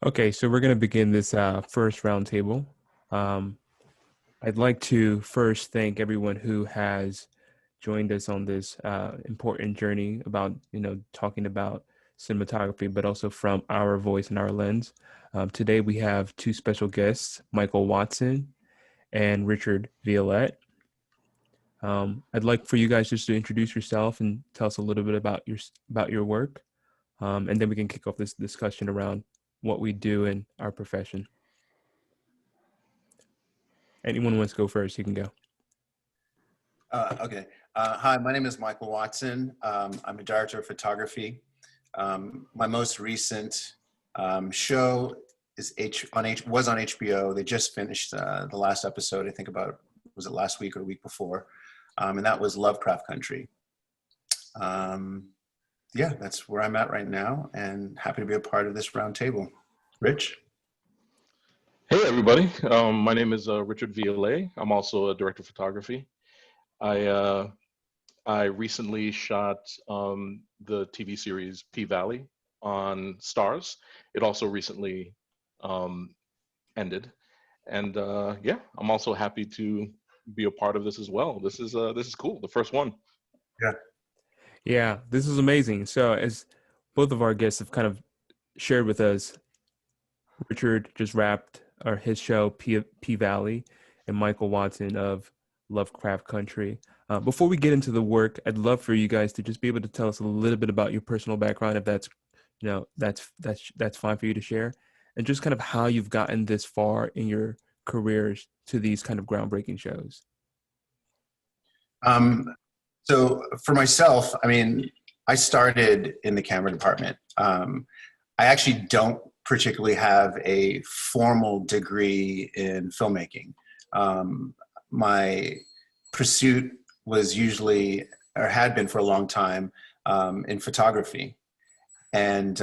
Okay, so we're going to begin this first roundtable. Um, I'd like to first thank everyone who has joined us on this important journey about, talking about cinematography, but also from our voice and our lens. Today we have two special guests, Michael Watson and Richard Vialet. I'd like for you guys just to introduce yourself and tell us a little bit about your work, and then we can kick off this discussion around what we do in our profession. Anyone wants to go first, you can go. Okay. Hi, my name is Michael Watson. I'm a director of photography. My most recent show was on HBO. They just finished the last episode, I think was it last week or the week before? And that was Lovecraft Country. Yeah, that's where I'm at right now, and happy to be a part of this roundtable. Rich? Hey everybody, my name is Richard Vialet. I'm also a director of photography. I I recently shot the TV series P-Valley on Stars. It also recently ended, and yeah, I'm also happy to be a part of this as well. This is cool, the first one. Yeah. Yeah, this is amazing. So, as both of our guests have kind of shared with us, Richard just wrapped his show P Valley, and Michael Watson of Lovecraft Country. Before we get into the work, I'd love for you guys to just be able to tell us a little bit about your personal background, if that's that's fine for you to share, and just kind of how you've gotten this far in your careers to these kind of groundbreaking shows. So for myself, I mean, I started in the camera department. I actually don't particularly have a formal degree in filmmaking. My pursuit was usually, or had been for a long time, in photography. And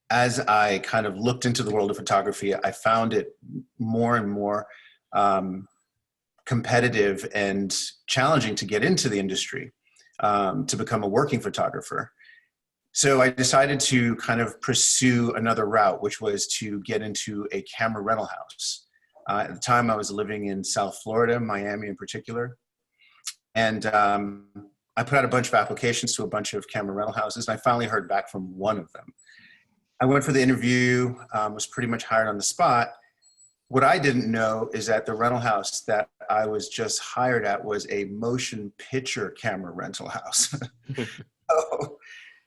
as I kind of looked into the world of photography, I found it more and more competitive and challenging to get into the industry, to become a working photographer. So I decided to kind of pursue another route, which was to get into a camera rental house. At the time, I was living in South Florida, Miami in particular. And I put out a bunch of applications to a bunch of camera rental houses, and I finally heard back from one of them. I went for the interview, was pretty much hired on the spot. What I didn't know is that the rental house that I was just hired at was a motion picture camera rental house. So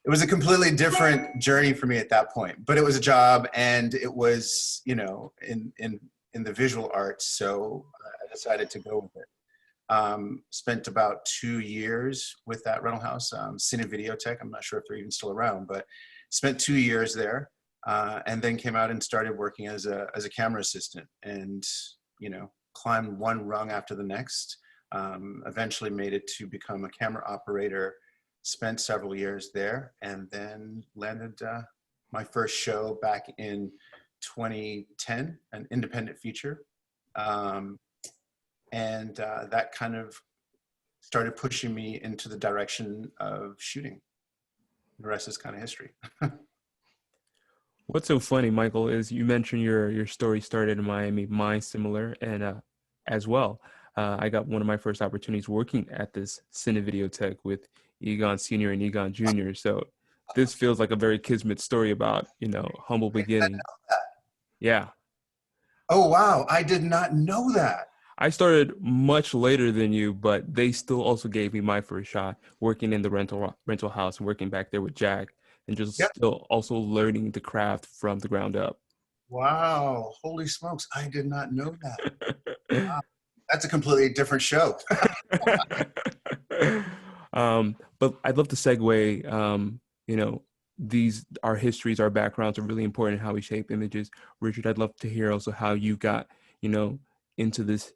it was a completely different journey for me at that point, but it was a job, and it was, in the visual arts. So I decided to go with it. Spent about 2 years with that rental house, Cine Videotech. I'm not sure if they're even still around, but spent 2 years there. And then came out and started working as a camera assistant, and climbed one rung after the next. Eventually made it to become a camera operator. Spent several years there, and then landed my first show back in 2010, an independent feature, and that kind of started pushing me into the direction of shooting. The rest is kind of history. What's so funny, Michael, is you mentioned your story started in Miami. Mine similar, and as well. I got one of my first opportunities working at this Cine Videotech with Egon Senior and Egon Junior. So this feels like a very kismet story about humble beginnings. Yeah, Oh, wow. I did not know that. I started much later than you, but they still also gave me my first shot working in the rental house and working back there with Jack, and just Yep. still also learning the craft from the ground up. Wow. Holy smokes. I did not know that. Wow. That's a completely different show. But I'd love to segue. These our histories, our backgrounds are really important in how we shape images. Richard, I'd love to hear also how you got, into this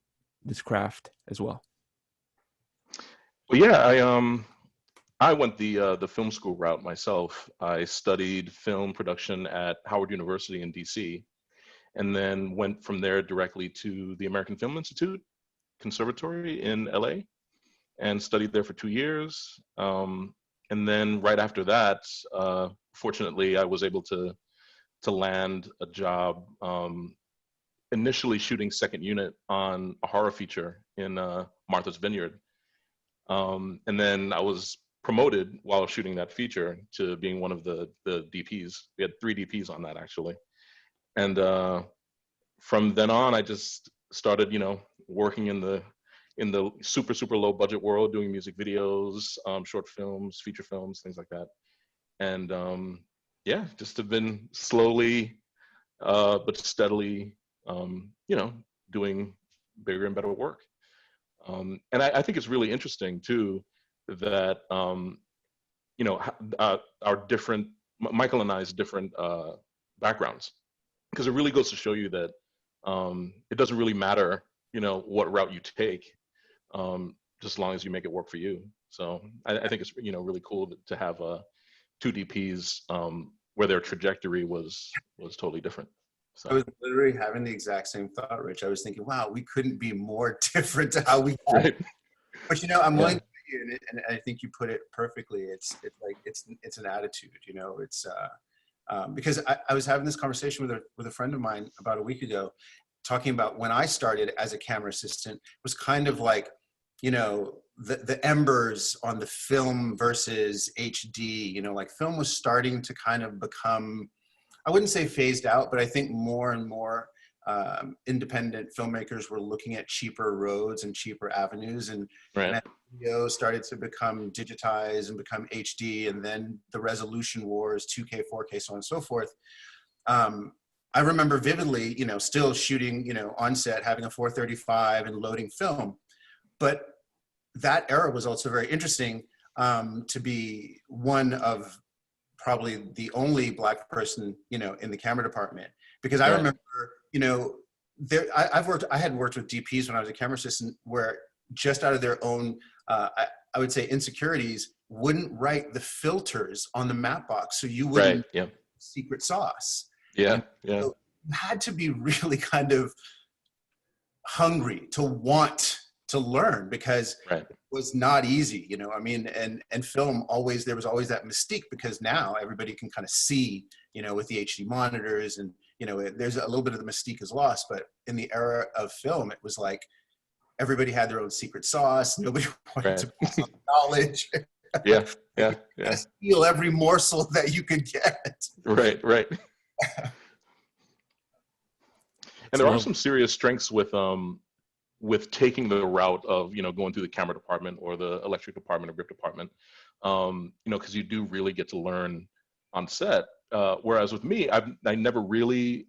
craft as well. Well, yeah, I went the film school route myself. I studied film production at Howard University in DC, and then went from there directly to the American Film Institute Conservatory in LA, and studied there for 2 years. And then right after that, fortunately, I was able to to land a job, initially shooting second unit on a horror feature in Martha's Vineyard. And then I was promoted while shooting that feature to being one of the DPs. We had 3 DPs on that, actually. And from then on, I just started, working in the super, super low budget world, doing music videos, short films, feature films, things like that. And yeah, just have been slowly but steadily, doing bigger and better work. And I think it's really interesting too that our different, Michael and I's different backgrounds, because it really goes to show you that it doesn't really matter, what route you take, just as long as you make it work for you. So I think it's really cool to have 2 DPs where their trajectory was totally different. So. I was literally having the exact same thought, Rich. I was thinking, wow, we couldn't be more different to how we got. Right. But I'm willing to you, and I think you put it perfectly. It's an attitude, It's because I was having this conversation with a friend of mine about a week ago, talking about when I started as a camera assistant, was kind of like, the embers on the film versus HD. Like film was starting to kind of become, I wouldn't say phased out, but I think more and more independent filmmakers were looking at cheaper roads and cheaper avenues, and as video started to become digitized and become HD, and then the resolution wars, 2K, 4K, so on and so forth. I remember vividly, still shooting, on set, having a 435 and loading film, but that era was also very interesting to be one of probably the only Black person, in the camera department, because I remember, I had worked with DPs when I was a camera assistant, where just out of their own, I would say, insecurities, wouldn't write the filters on the matte box, so you wouldn't secret sauce. So you had to be really kind of hungry to want to learn, because it was not easy, and film always, there was always that mystique, because now everybody can kind of see, with the HD monitors, and, there's a little bit of the mystique is lost. But in the era of film, it was like everybody had their own secret sauce. Nobody wanted to pass on knowledge. Steal every morsel that you could get. Right. And there are some serious strengths with taking the route of, going through the camera department or the electric department or grip department, because you do really get to learn on set. Whereas with me, I never really,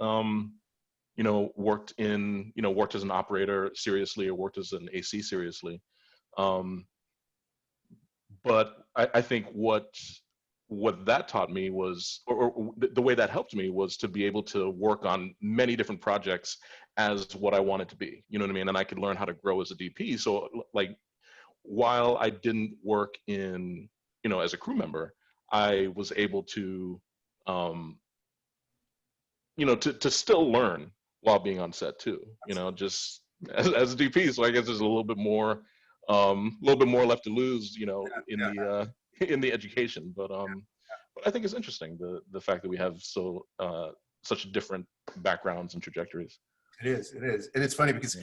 worked as an operator seriously, or worked as an AC seriously. But I think what that taught me was, or the way that helped me, was to be able to work on many different projects as what I wanted to be, you know what I mean? And I could learn how to grow as a DP. So like, while I didn't work in, as a crew member, I was able to, to still learn while being on set too, just as a DP. So I guess there's a little bit more left to lose, in the education. But I think it's interesting, the fact that we have such different backgrounds and trajectories. It is, and it's funny because,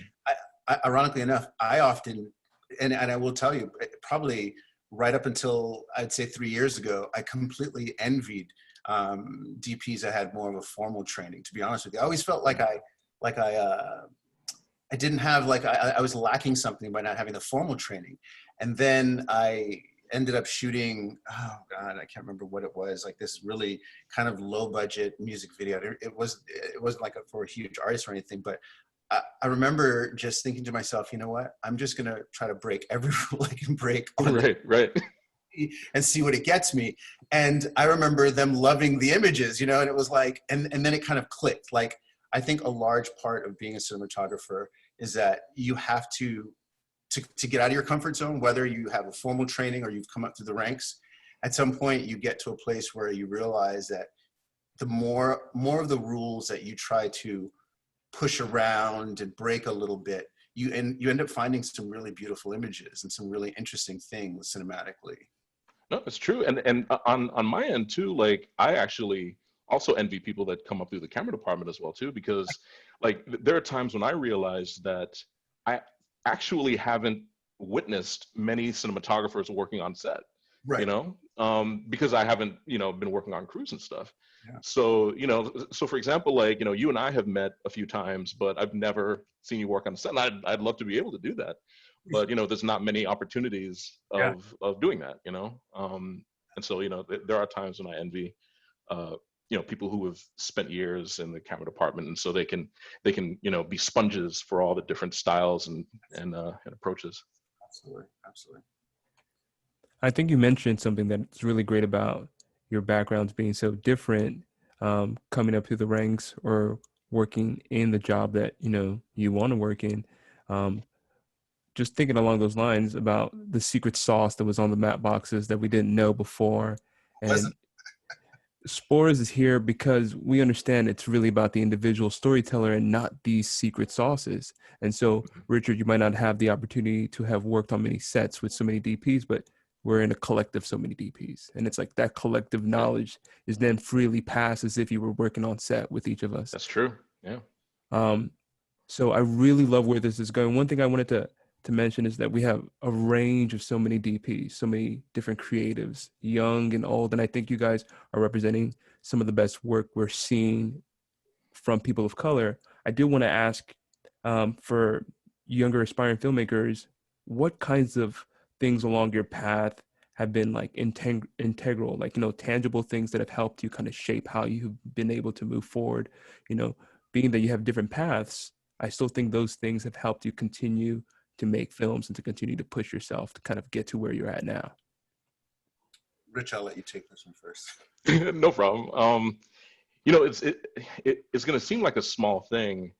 ironically enough, I often, and I will tell you, probably right up until I'd say 3 years ago, I completely envied DPs that had more of a formal training. To be honest with you, I always felt like I didn't have, I was lacking something by not having the formal training. And then I ended up shooting, oh God, I can't remember what it was, like this really kind of low budget music video. It wasn't like for a huge artist or anything, but I remember just thinking to myself, you know what, I'm just going to try to break every rule I can break. Right. And see what it gets me. And I remember them loving the images, and it was like, and then it kind of clicked. Like, I think a large part of being a cinematographer is that you have to get out of your comfort zone, whether you have a formal training or you've come up through the ranks. At some point, you get to a place where you realize that the more of the rules that you try to push around and break a little bit, you end up finding some really beautiful images and some really interesting things cinematically. No, it's true. And on my end too, like, I actually also envy people that come up through the camera department as well too, because like there are times when I realized that I actually haven't witnessed many cinematographers working on set, Right. because I haven't, been working on crews and stuff. Yeah. So, so for example, like, you and I have met a few times, but I've never seen you work on set. And I'd love to be able to do that, but, there's not many opportunities Yeah. of doing that, and so, there are times when I envy, people who have spent years in the camera department, and so they can, be sponges for all the different styles and approaches. Absolutely. Absolutely. I think you mentioned something that's really great about your backgrounds being so different, coming up through the ranks or working in the job that you want to work in. Um, just thinking along those lines about the secret sauce that was on the map boxes that we didn't know before, and Sporas is here because we understand it's really about the individual storyteller and not these secret sauces. And so, Richard, you might not have the opportunity to have worked on many sets with so many DPs, but we're in a collective so many DPs. And it's like that collective knowledge is then freely passed as if you were working on set with each of us. That's true. Yeah. So I really love where this is going. One thing I wanted to mention is that we have a range of so many DPs, so many different creatives, young and old. And I think you guys are representing some of the best work we're seeing from people of color. I do want to ask for younger aspiring filmmakers, what kinds of things along your path have been like integral, like, tangible things that have helped you kind of shape how you've been able to move forward? Being that you have different paths, I still think those things have helped you continue to make films and to continue to push yourself to kind of get to where you're at now. Rich, I'll let you take this one first. No problem. It's going to seem like a small thing,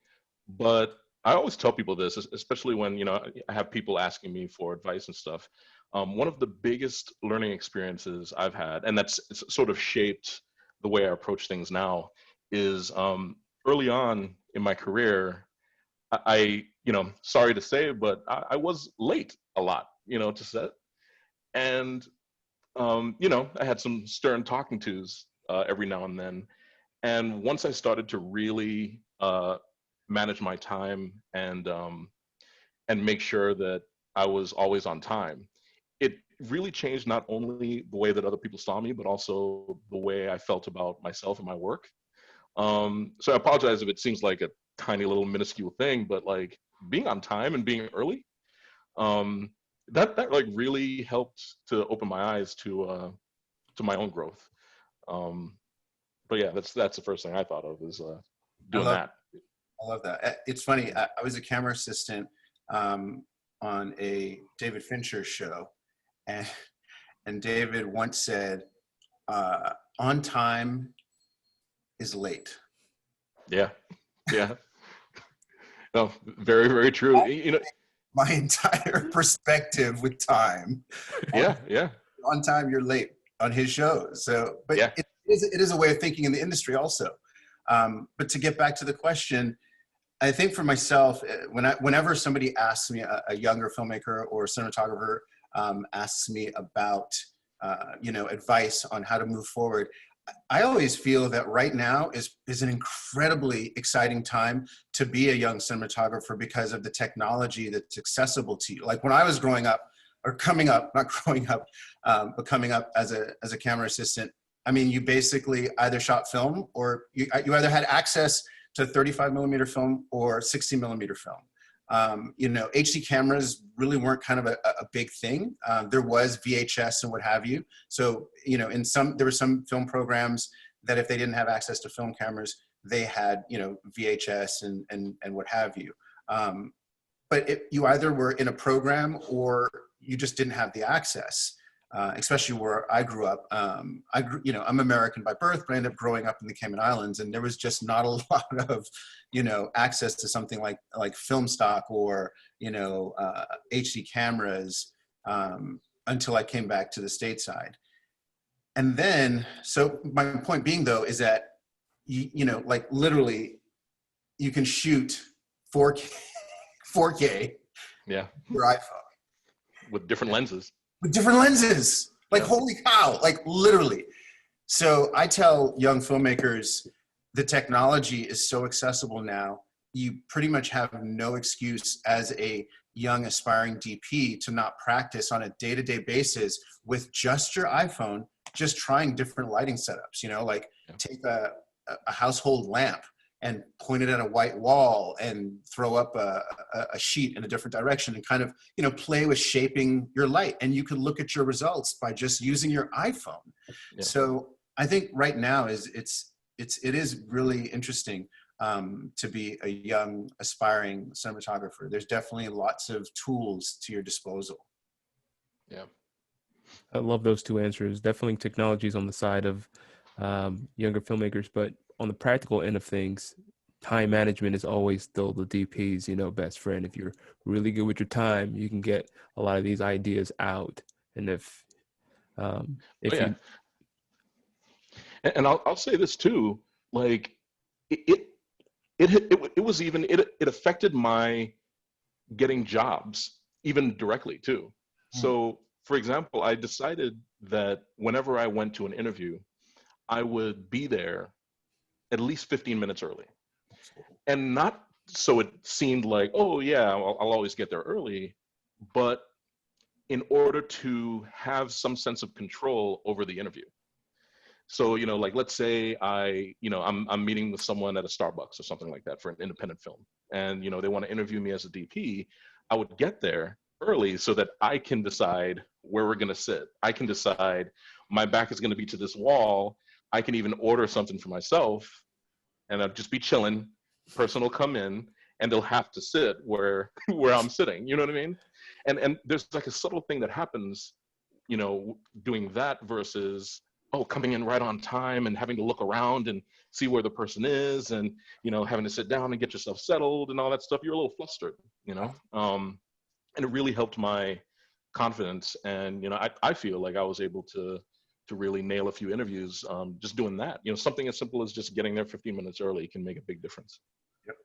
but I always tell people this, especially when, I have people asking me for advice and stuff. One of the biggest learning experiences I've had, and that's sort of shaped the way I approach things now, is early on in my career, I sorry to say, but I was late a lot, to set. And, I had some stern talking tos every now and then. And once I started to really manage my time and make sure that I was always on time, it really changed not only the way that other people saw me, but also the way I felt about myself and my work. So I apologize if it seems like a tiny little minuscule thing, but like being on time and being early, that like really helped to open my eyes to my own growth. But yeah, that's the first thing I thought of is doing that. I love that. It's funny. I was a camera assistant on a David Fincher show, and David once said, "On time is late." Yeah. No, very, very true. My entire perspective with time. Yeah. On time, you're late on his shows. So, but yeah. it is a way of thinking in the industry also. But to get back to the question, I think for myself, whenever somebody asks me, a younger filmmaker or cinematographer asks me about, advice on how to move forward, I always feel that right now is an incredibly exciting time to be a young cinematographer because of the technology that's accessible to you. Like when I was growing up, or coming up, not growing up, but coming up as a camera assistant, I mean, you basically either shot film or you either had access to 35 millimeter film or 60 millimeter film. HD cameras really weren't kind of a big thing. There was VHS and what have you. So, there were some film programs that if they didn't have access to film cameras, they had, VHS and what have you. But you either were in a program or you just didn't have the access. Especially where I grew up. I'm American by birth, but I ended up growing up in the Cayman Islands, and there was just not a lot of, access to something like film stock or, HD cameras until I came back to the stateside. And then, so my point being though, is that, like literally you can shoot 4K yeah, your iPhone. With different lenses. With different lenses. Like, holy cow, like literally. So I tell young filmmakers the technology is so accessible now. You pretty much have no excuse as a young aspiring DP to not practice on a day-to-day basis with just your iPhone, just trying different lighting setups, you know, like take a household lamp and point it at a white wall and throw up a sheet in a different direction and kind of, you know, play with shaping your light. And you can look at your results by just using your iPhone. Yeah. So I think right now it is really interesting to be a young aspiring cinematographer. There's definitely lots of tools to your disposal. Yeah. I love those two answers. Definitely technologies on the side of younger filmmakers, but on the practical end of things, time management is always still the DP's, you know, best friend. If you're really good with your time, you can get a lot of these ideas out. And if Oh, if yeah. you And I'll say this too, like it it was even it affected my getting jobs even directly too. So for example, I decided that whenever I went to an interview, I would be there at least 15 minutes early. And not so it seemed like, oh yeah, I'll always get there early, but in order to have some sense of control over the interview. So, you know, like let's say I'm meeting with someone at a Starbucks or something like that for an independent film. And, you know, they want to interview me as a DP. I would get there early so that I can decide where we're going to sit. I can decide my back is going to be to this wall. I can even order something for myself and I'll just be chilling. Person will come in and they'll have to sit where where I'm sitting. You know what I mean? And there's like a subtle thing that happens, you know, doing that versus coming in right on time and having to look around and see where the person is and, you know, having to sit down and get yourself settled and all that stuff. You're a little flustered, you know? And it really helped my confidence. And, you know, I feel like I was able to really nail a few interviews just doing that. You know, something as simple as just getting there 15 minutes early can make a big difference. Yep.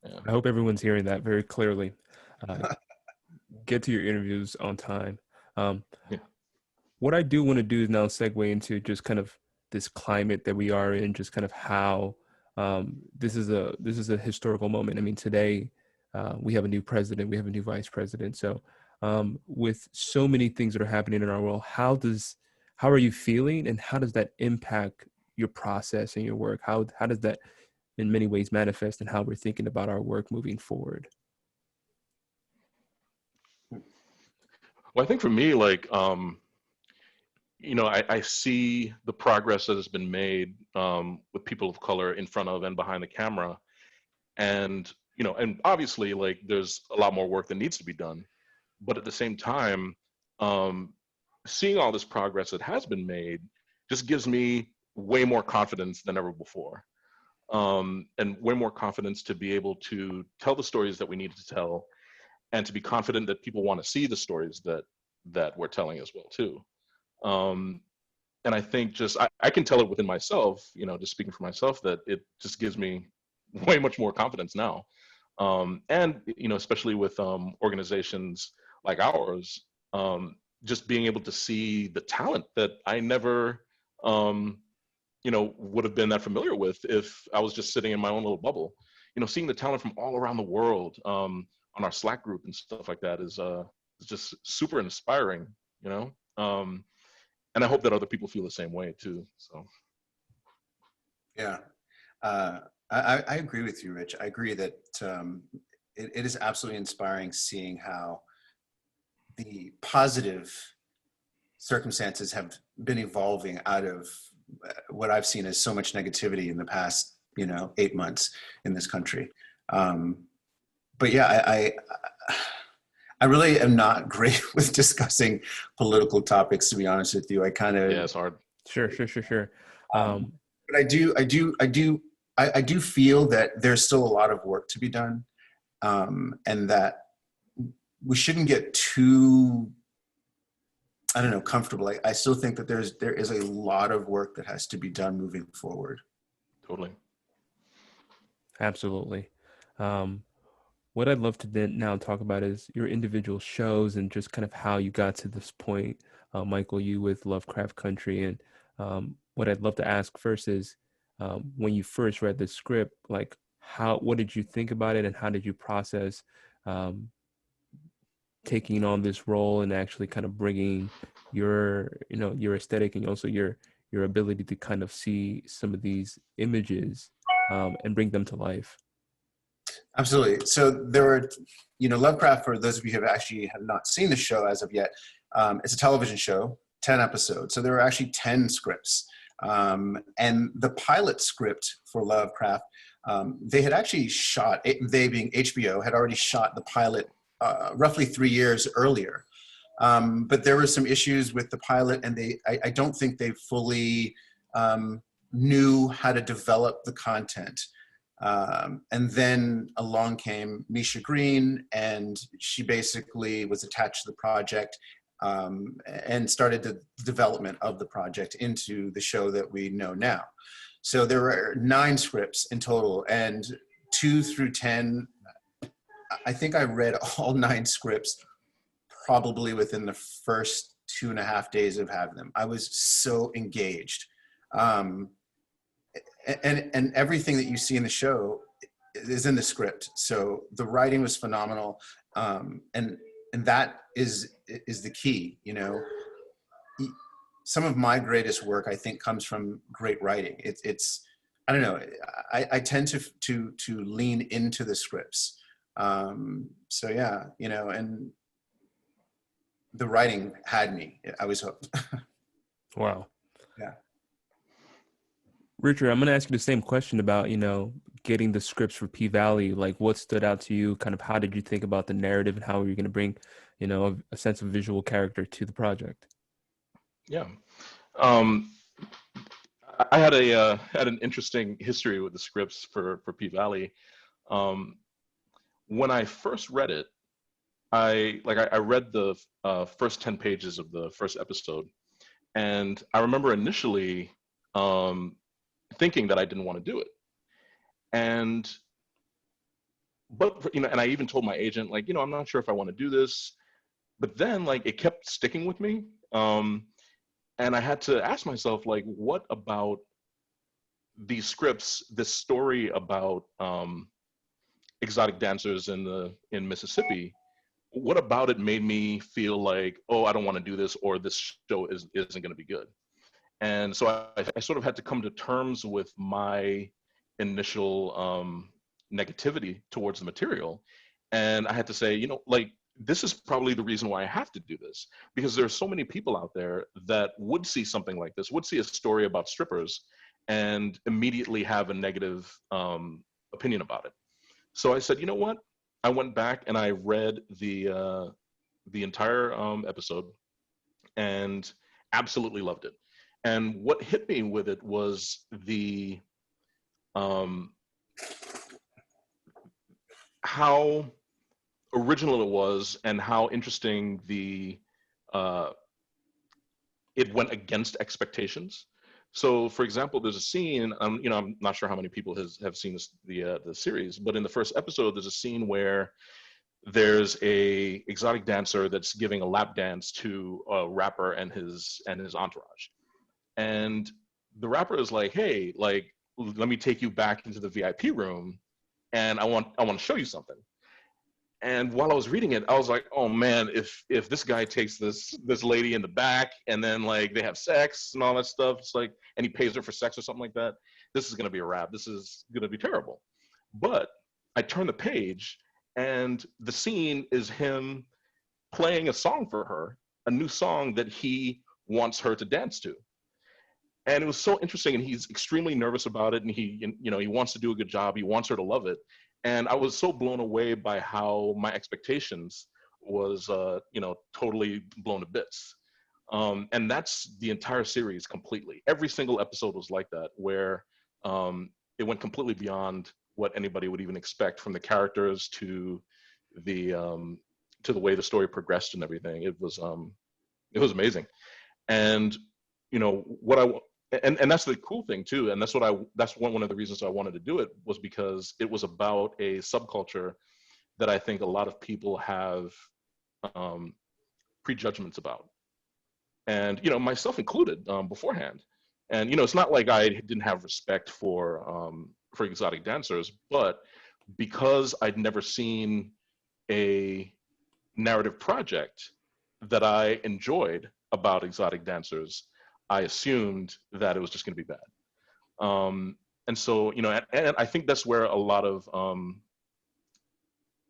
Yeah. I hope everyone's hearing that very clearly. Get to your interviews on time. Yeah. What I do want to do is now segue into just kind of this climate that we are in, just kind of how this is a historical moment. I mean, today we have a new president, we have a new vice president. So with so many things that are happening in our world, how are you feeling, and how does that impact your process and your work? How does that in many ways manifest in how we're thinking about our work moving forward? Well, I think for me, like, you know, I see the progress that has been made with people of color in front of and behind the camera. And, you know, and obviously, like, there's a lot more work that needs to be done. But at the same time, um, seeing all this progress that has been made just gives me way more confidence than ever before. And way more confidence to be able to tell the stories that we need to tell and to be confident that people want to see the stories that we're telling as well too. Um, and I think just I can tell it within myself, you know, just speaking for myself, that it just gives me way much more confidence now. And you know, especially with organizations like ours, just being able to see the talent that I never, you know, would have been that familiar with if I was just sitting in my own little bubble. You know, seeing the talent from all around the world on our Slack group and stuff like that is just super inspiring. You know. And I hope that other people feel the same way too. So, Yeah, I agree with you, Rich. I agree that it is absolutely inspiring seeing how the positive circumstances have been evolving out of what I've seen as so much negativity in the past, you know, 8 months in this country. But yeah, I really am not great with discussing political topics, to be honest with you. I kind of yeah, it's hard. Sure. but I do feel that there's still a lot of work to be done, and that we shouldn't get too, I don't know, comfortable. I still think that there is a lot of work that has to be done moving forward. Totally. Absolutely. Um, what I'd love to then now talk about is your individual shows and just kind of how you got to this point. Michael, you with Lovecraft Country, and what I'd love to ask first is, when you first read the script, like what did you think about it, and how did you process um, taking on this role and actually kind of bringing your aesthetic and also your ability to kind of see some of these images and bring them to life? Absolutely. So there were, Lovecraft, for those of you who have not seen the show as of yet, it's a television show, 10 episodes. So there were actually 10 scripts. And the pilot script for Lovecraft, they had actually shot, they being HBO, had already shot the pilot roughly 3 years earlier. But there were some issues with the pilot, and I don't think they fully knew how to develop the content. And then along came Misha Green, and she basically was attached to the project and started the development of the project into the show that we know now. So there were 9 scripts in total, and 2 through 10, I think I read all 9 scripts probably within the first 2.5 days of having them. I was so engaged. And everything that you see in the show is in the script. So the writing was phenomenal. And that is the key, Some of my greatest work, I think, comes from great writing. It's I don't know. I tend to lean into the scripts. So yeah, and the writing had me. I was hooked. Wow. Yeah. Richard, I'm going to ask you the same question about, getting the scripts for P-Valley. Like, what stood out to you? Kind of how did you think about the narrative, and how were you going to bring, a sense of visual character to the project? Yeah. I had had an interesting history with the scripts for P-Valley. When I first read it, I read the first 10 pages of the first episode, and I remember initially thinking that I didn't want to do it, and I even told my agent, I'm not sure if I want to do this, but then it kept sticking with me, and I had to ask myself, what about these scripts, this story about exotic dancers in Mississippi, what about it made me feel like, oh, I don't want to do this, or this show isn't going to be good? And so I sort of had to come to terms with my initial negativity towards the material. And I had to say, this is probably the reason why I have to do this, because there are so many people out there that would see something like this, would see a story about strippers and immediately have a negative opinion about it. So I said, you know what? I went back and I read the entire episode and absolutely loved it. And what hit me with it was the how original it was, and how interesting it went against expectations. So, for example, there's a scene. I'm not sure how many people have seen the series, but in the first episode, there's a scene where there's a exotic dancer that's giving a lap dance to a rapper and his entourage. And the rapper is like, hey, let me take you back into the VIP room, and I want to show you something. And while I was reading it, I was like, oh man, if this guy takes this lady in the back, and then they have sex and all that stuff, it's and he pays her for sex or something like that, this is gonna be a wrap. This is gonna be terrible. But I turn the page, and the scene is him playing a song for her, a new song that he wants her to dance to. And it was so interesting, and he's extremely nervous about it, and he wants to do a good job. He wants her to love it. And I was so blown away by how my expectations was, totally blown to bits. And that's the entire series completely. Every single episode was like that, where it went completely beyond what anybody would even expect, from the characters to the way the story progressed and everything. It was amazing. And and that's the cool thing too, and that's one of the reasons I wanted to do it, was because it was about a subculture that I think a lot of people have prejudgments about, and myself included, beforehand. And, you know, it's not like I didn't have respect for exotic dancers, but because I'd never seen a narrative project that I enjoyed about exotic dancers, I assumed that it was just going to be bad. And so, you know, and I think that's where a lot of,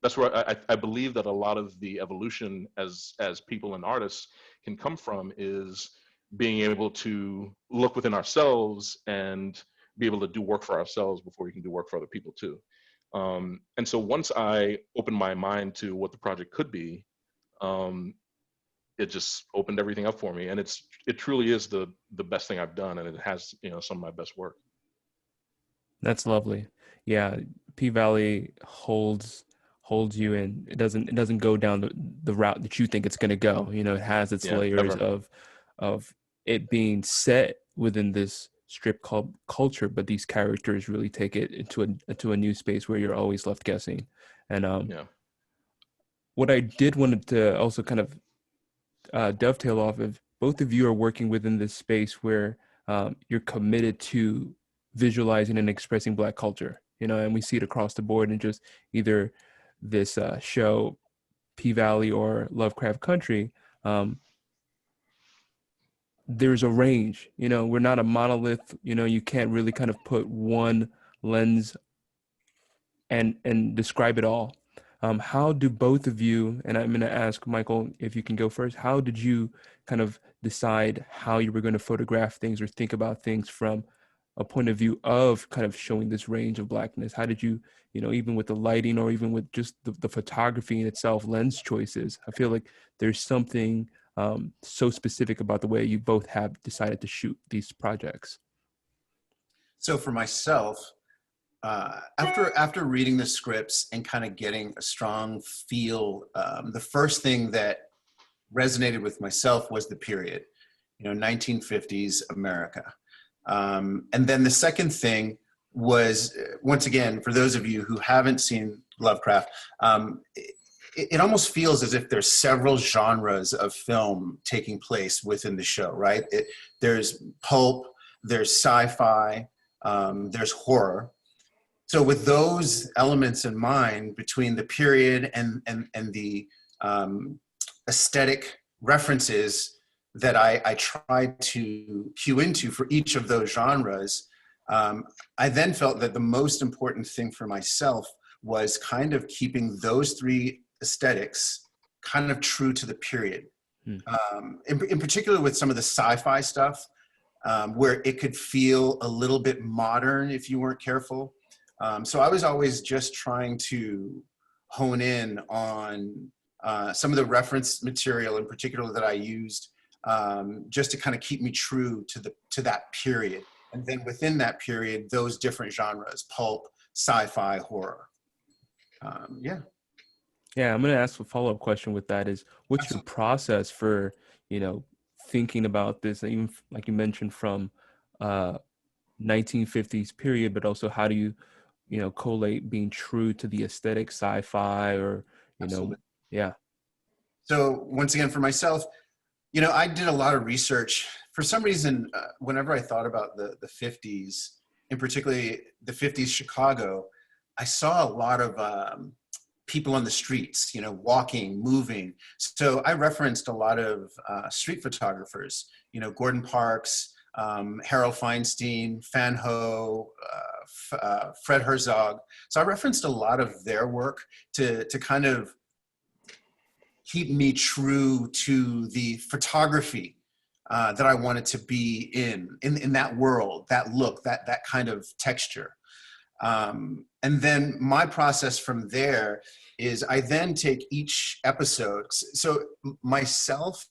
that's where I believe that a lot of the evolution as people and artists can come from is being able to look within ourselves and be able to do work for ourselves before we can do work for other people too. And so once I opened my mind to what the project could be, it just opened everything up for me. And it truly is the best thing I've done. And it has, you know, some of my best work. That's lovely. Yeah, P Valley holds you, and it doesn't go down the route that you think it's going to go. You know, it has its Yeah, layers ever. of it being set within this strip club culture, but these characters really take it into a new space where you're always left guessing. And Yeah. what I did wanted to also kind of dovetail off of, both of you are working within this space where you're committed to visualizing and expressing Black culture, you know, and we see it across the board in just either this show, P Valley or Lovecraft Country. There's a range, you know, we're not a monolith, you know, you can't really kind of put one lens and describe it all. How do both of you, and I'm going to ask Michael if you can go first, how did you kind of decide how you were going to photograph things or think about things from a point of view of kind of showing this range of Blackness? How did you, you know, even with the lighting or even with just the photography in itself, lens choices? I feel like there's something so specific about the way you both have decided to shoot these projects. So for myself, after reading the scripts and kind of getting a strong feel, the first thing that resonated with myself was the period, you know, 1950s America. And then the second thing was, once again, for those of you who haven't seen Lovecraft, it almost feels as if there's several genres of film taking place within the show, right? There's pulp, there's sci-fi, there's horror. So with those elements in mind, between the period and the aesthetic references that I tried to cue into for each of those genres, I then felt that the most important thing for myself was kind of keeping those three aesthetics kind of true to the period. In particular with some of the sci-fi stuff, where it could feel a little bit modern if you weren't careful. So I was always just trying to hone in on some of the reference material in particular that I used, just to kind of keep me true to that period. And then within that period, those different genres: pulp, sci-fi, horror. Yeah. Yeah, I'm going to ask a follow-up question with that is, what's your Absolutely. process for, you know, thinking about this, even like you mentioned from 1950s period, but also how do you, you know, collate being true to the aesthetic sci-fi or, you know, Absolutely. yeah. So once again, for myself, you know, I did a lot of research. For some reason, whenever I thought about the 50s, and particularly the 50s Chicago, I saw a lot of people on the streets, you know, walking, moving. So I referenced a lot of street photographers, you know, Gordon Parks, Harold Feinstein, Fan Ho, Fred Herzog. So I referenced a lot of their work to kind of keep me true to the photography that I wanted to be in that world, that look, that kind of texture. And then my process from there is I then take each episode. So myself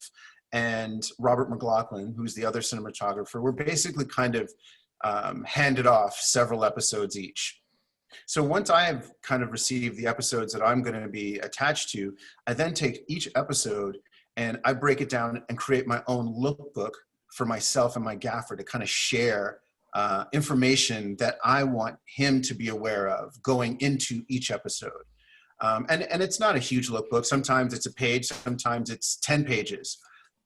and Robert McLaughlin, who's the other cinematographer, we're basically kind of handed off several episodes each. So once I have kind of received the episodes that I'm going to be attached to, I then take each episode and I break it down and create my own lookbook for myself and my gaffer to kind of share information that I want him to be aware of going into each episode. And it's not a huge lookbook. Sometimes it's a page, sometimes it's 10 pages.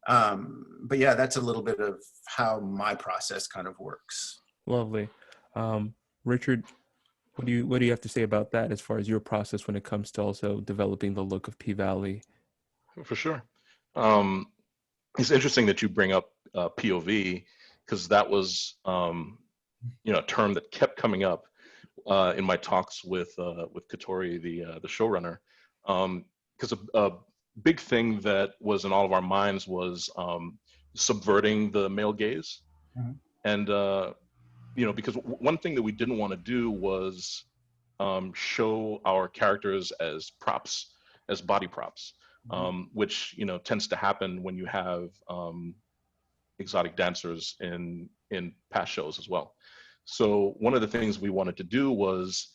But yeah, that's a little bit of how my process kind of works. Lovely. Richard, what do you have to say about that as far as your process when it comes to also developing the look of P Valley? For sure. Um, it's interesting that you bring up POV, because that was a term that kept coming up in my talks with Katori, the showrunner, because a big thing that was in all of our minds was subverting the male gaze. Mhm. And because one thing that we didn't want to do was show our characters as props, as body props, which tends to happen when you have exotic dancers in past shows as well. So one of the things we wanted to do was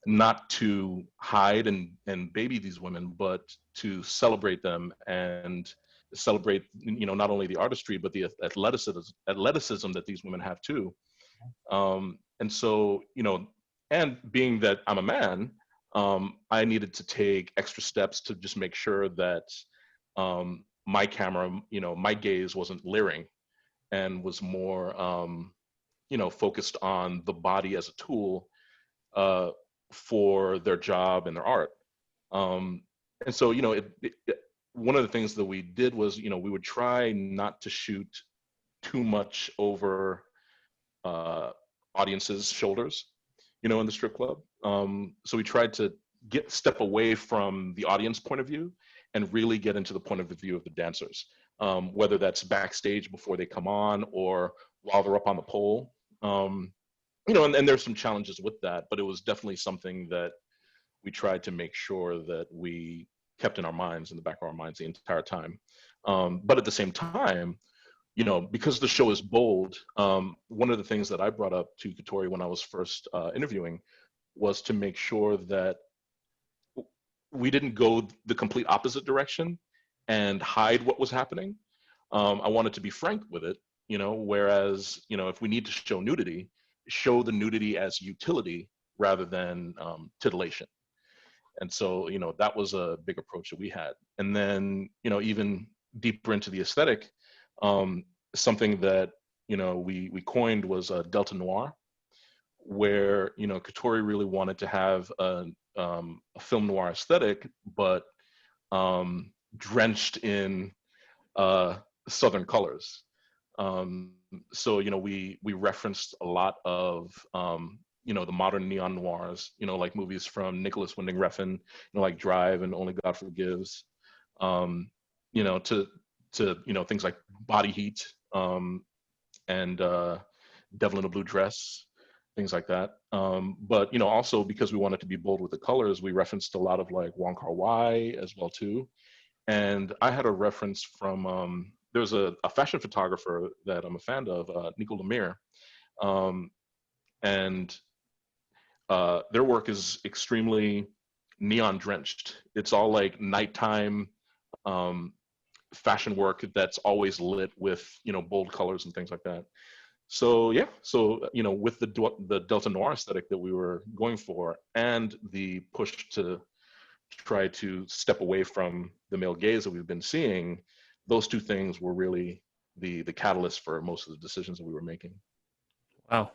not to hide and baby these women, but to celebrate them and celebrate not only the artistry but the athleticism that these women have too. And so, and being that I'm a man, I needed to take extra steps to just make sure that my camera, my gaze wasn't leering and was more, focused on the body as a tool uh, for their job and their art. Um, and so, one of the things that we did was, we would try not to shoot too much over uh, audiences' shoulders, in the strip club. So we tried to step away from the audience point of view and really get into the point of view of the dancers, whether that's backstage before they come on or while they're up on the pole. And there's some challenges with that, but it was definitely something that we tried to make sure that we kept in our minds, in the back of our minds the entire time. But at the same time, because the show is bold, one of the things that I brought up to Katori when I was first interviewing was to make sure that we didn't go the complete opposite direction and hide what was happening. I wanted to be frank with it, whereas, if we need to show nudity, show the nudity as utility rather than titillation. And so, that was a big approach that we had. And then, even deeper into the aesthetic, something that we coined was Delta Noir, where Katori really wanted to have a film noir aesthetic, but drenched in Southern colors. So we referenced a lot of the modern neon noirs, like movies from Nicholas Winding Refn, like Drive and Only God Forgives, to things like Body Heat, and Devil in a Blue Dress, things like that. But also because we wanted to be bold with the colors, we referenced a lot of like Wong Kar-wai as well too. And I had a reference from there's a fashion photographer that I'm a fan of, Nico Lemire, and their work is extremely neon drenched. It's all like nighttime fashion work that's always lit with bold colors and things like that. So yeah, so with the Delta Noir aesthetic that we were going for, and the push to try to step away from the male gaze that we've been seeing, those two things were really the catalyst for most of the decisions that we were making. Wow.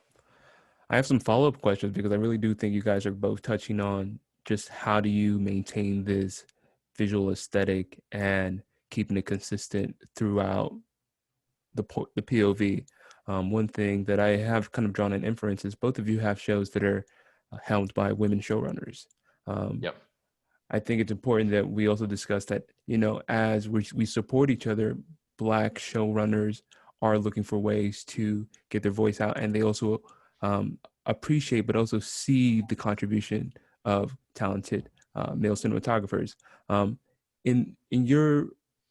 I have some follow-up questions because I really do think you guys are both touching on just how do you maintain this visual aesthetic and keeping it consistent throughout the POV. One thing that I have kind of drawn an inference is both of you have shows that are helmed by women showrunners. Yep. I think it's important that we also discuss that, as we support each other, Black showrunners are looking for ways to get their voice out, and they also appreciate but also see the contribution of talented male cinematographers. In your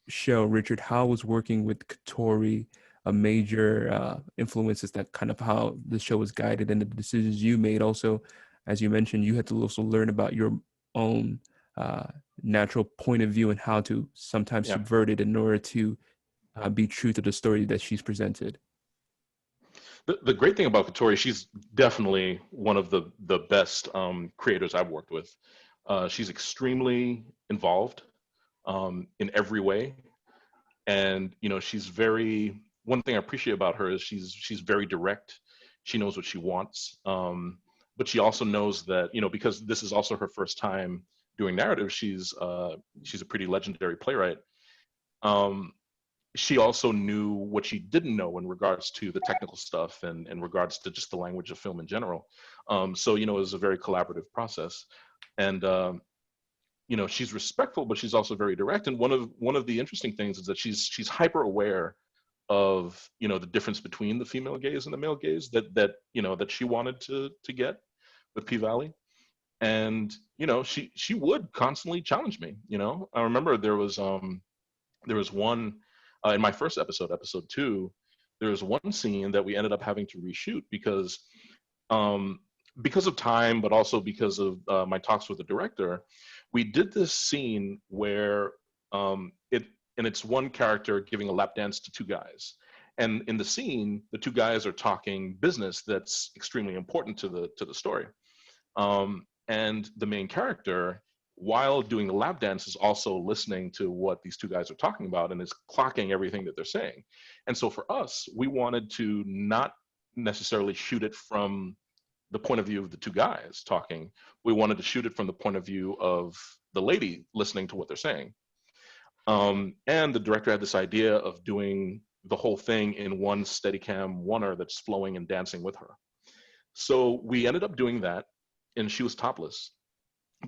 show, Richard, how was working with Katori a major influences that kind of how the show was guided and the decisions you made? Also, as you mentioned, you had to also learn about your own natural point of view and how to sometimes Yeah. subvert it in order to be true to the story that she's presented. The great thing about Katori, she's definitely one of the best creators I've worked with. She's extremely involved in every way, And she's very. One thing I appreciate about her is she's very direct. She knows what she wants, but she also knows that because this is also her first time doing narrative. She's a pretty legendary playwright. Um, she also knew what she didn't know in regards to the technical stuff and in regards to just the language of film in general. So it was a very collaborative process, and she's respectful, but she's also very direct. And one of the interesting things is that she's hyper aware of the difference between the female gaze and the male gaze that she wanted to get with P Valley. And she would constantly challenge me. I remember there was one in my first episode 2. There was one scene that we ended up having to reshoot because of time, but also because of my talks with the director. We did this scene where it's one character giving a lap dance to two guys, and in the scene, the two guys are talking business that's extremely important to the story. And the main character, while doing the lap dance, is also listening to what these two guys are talking about and is clocking everything that they're saying. And so for us, we wanted to not necessarily shoot it from the point of view of the two guys talking. We wanted to shoot it from the point of view of the lady listening to what they're saying. And the director had this idea of doing the whole thing in one Steadicam oneer that's flowing and dancing with her. So we ended up doing that, and she was topless.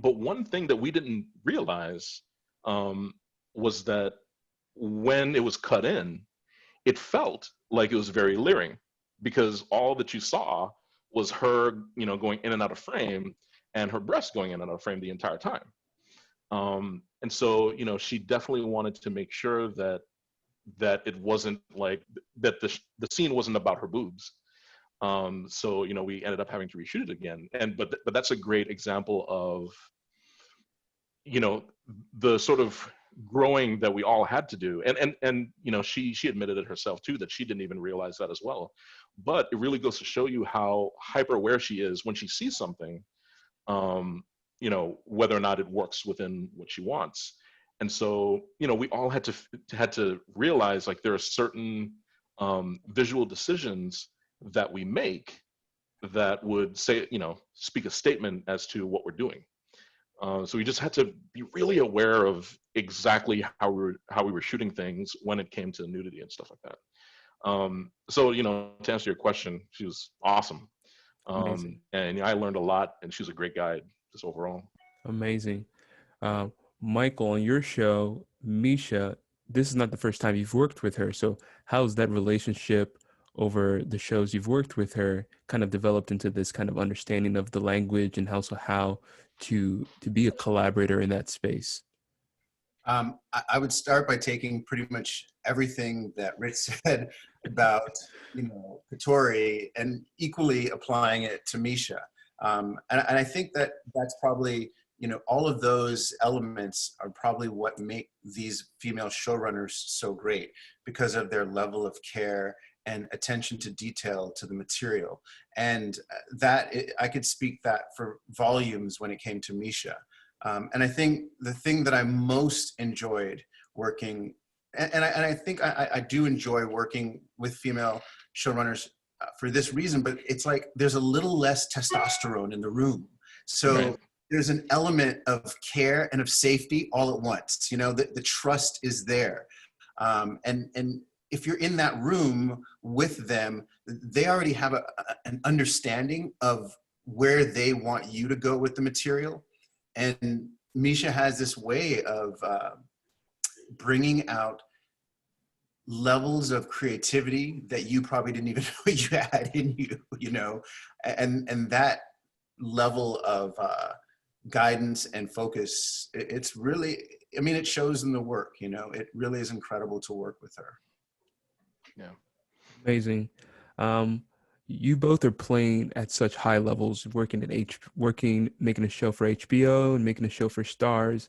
But one thing that we didn't realize was that when it was cut in, it felt like it was very leering, because all that you saw was her, going in and out of frame, and her breast going in and out of frame the entire time. And so, she definitely wanted to make sure that it wasn't like that. The scene wasn't about her boobs. So we ended up having to reshoot it again. But that's a great example of the sort of growing that we all had to do. And she admitted it herself too, that she didn't even realize that as well. But it really goes to show you how hyper aware she is when she sees something, whether or not it works within what she wants. And so we all had to realize, like, there are certain visual decisions that we make that would say, speak a statement as to what we're doing. So we just had to be really aware of exactly how we were shooting things when it came to nudity and stuff like that. So to answer your question, she was awesome, and I learned a lot, and she was a great guide just overall. Amazing. Michael, on your show, Misha, this is not the first time you've worked with her. So how's that relationship over the shows you've worked with her kind of developed into this kind of understanding of the language, and also how to be a collaborator in that space? I would start by taking pretty much everything that Rich said about, Katori, and equally applying it to Misha. And I think that that's probably, all of those elements are probably what make these female showrunners so great, because of their level of care and attention to detail to the material. And I could speak that for volumes when it came to Misha. And I think the thing that I most enjoyed working, and I think I do enjoy working with female showrunners for this reason, but it's like there's a little less testosterone in the room. So Right. There's an element of care and of safety all at once. The trust is there. And if you're in that room with them, they already have an understanding of where they want you to go with the material. And Misha has this way of bringing out levels of creativity that you probably didn't even know you had in you, and that level of guidance and focus, it's really, it shows in the work. It really is incredible to work with her. Yeah. Amazing. You both are playing at such high levels, making a show for HBO and making a show for Stars.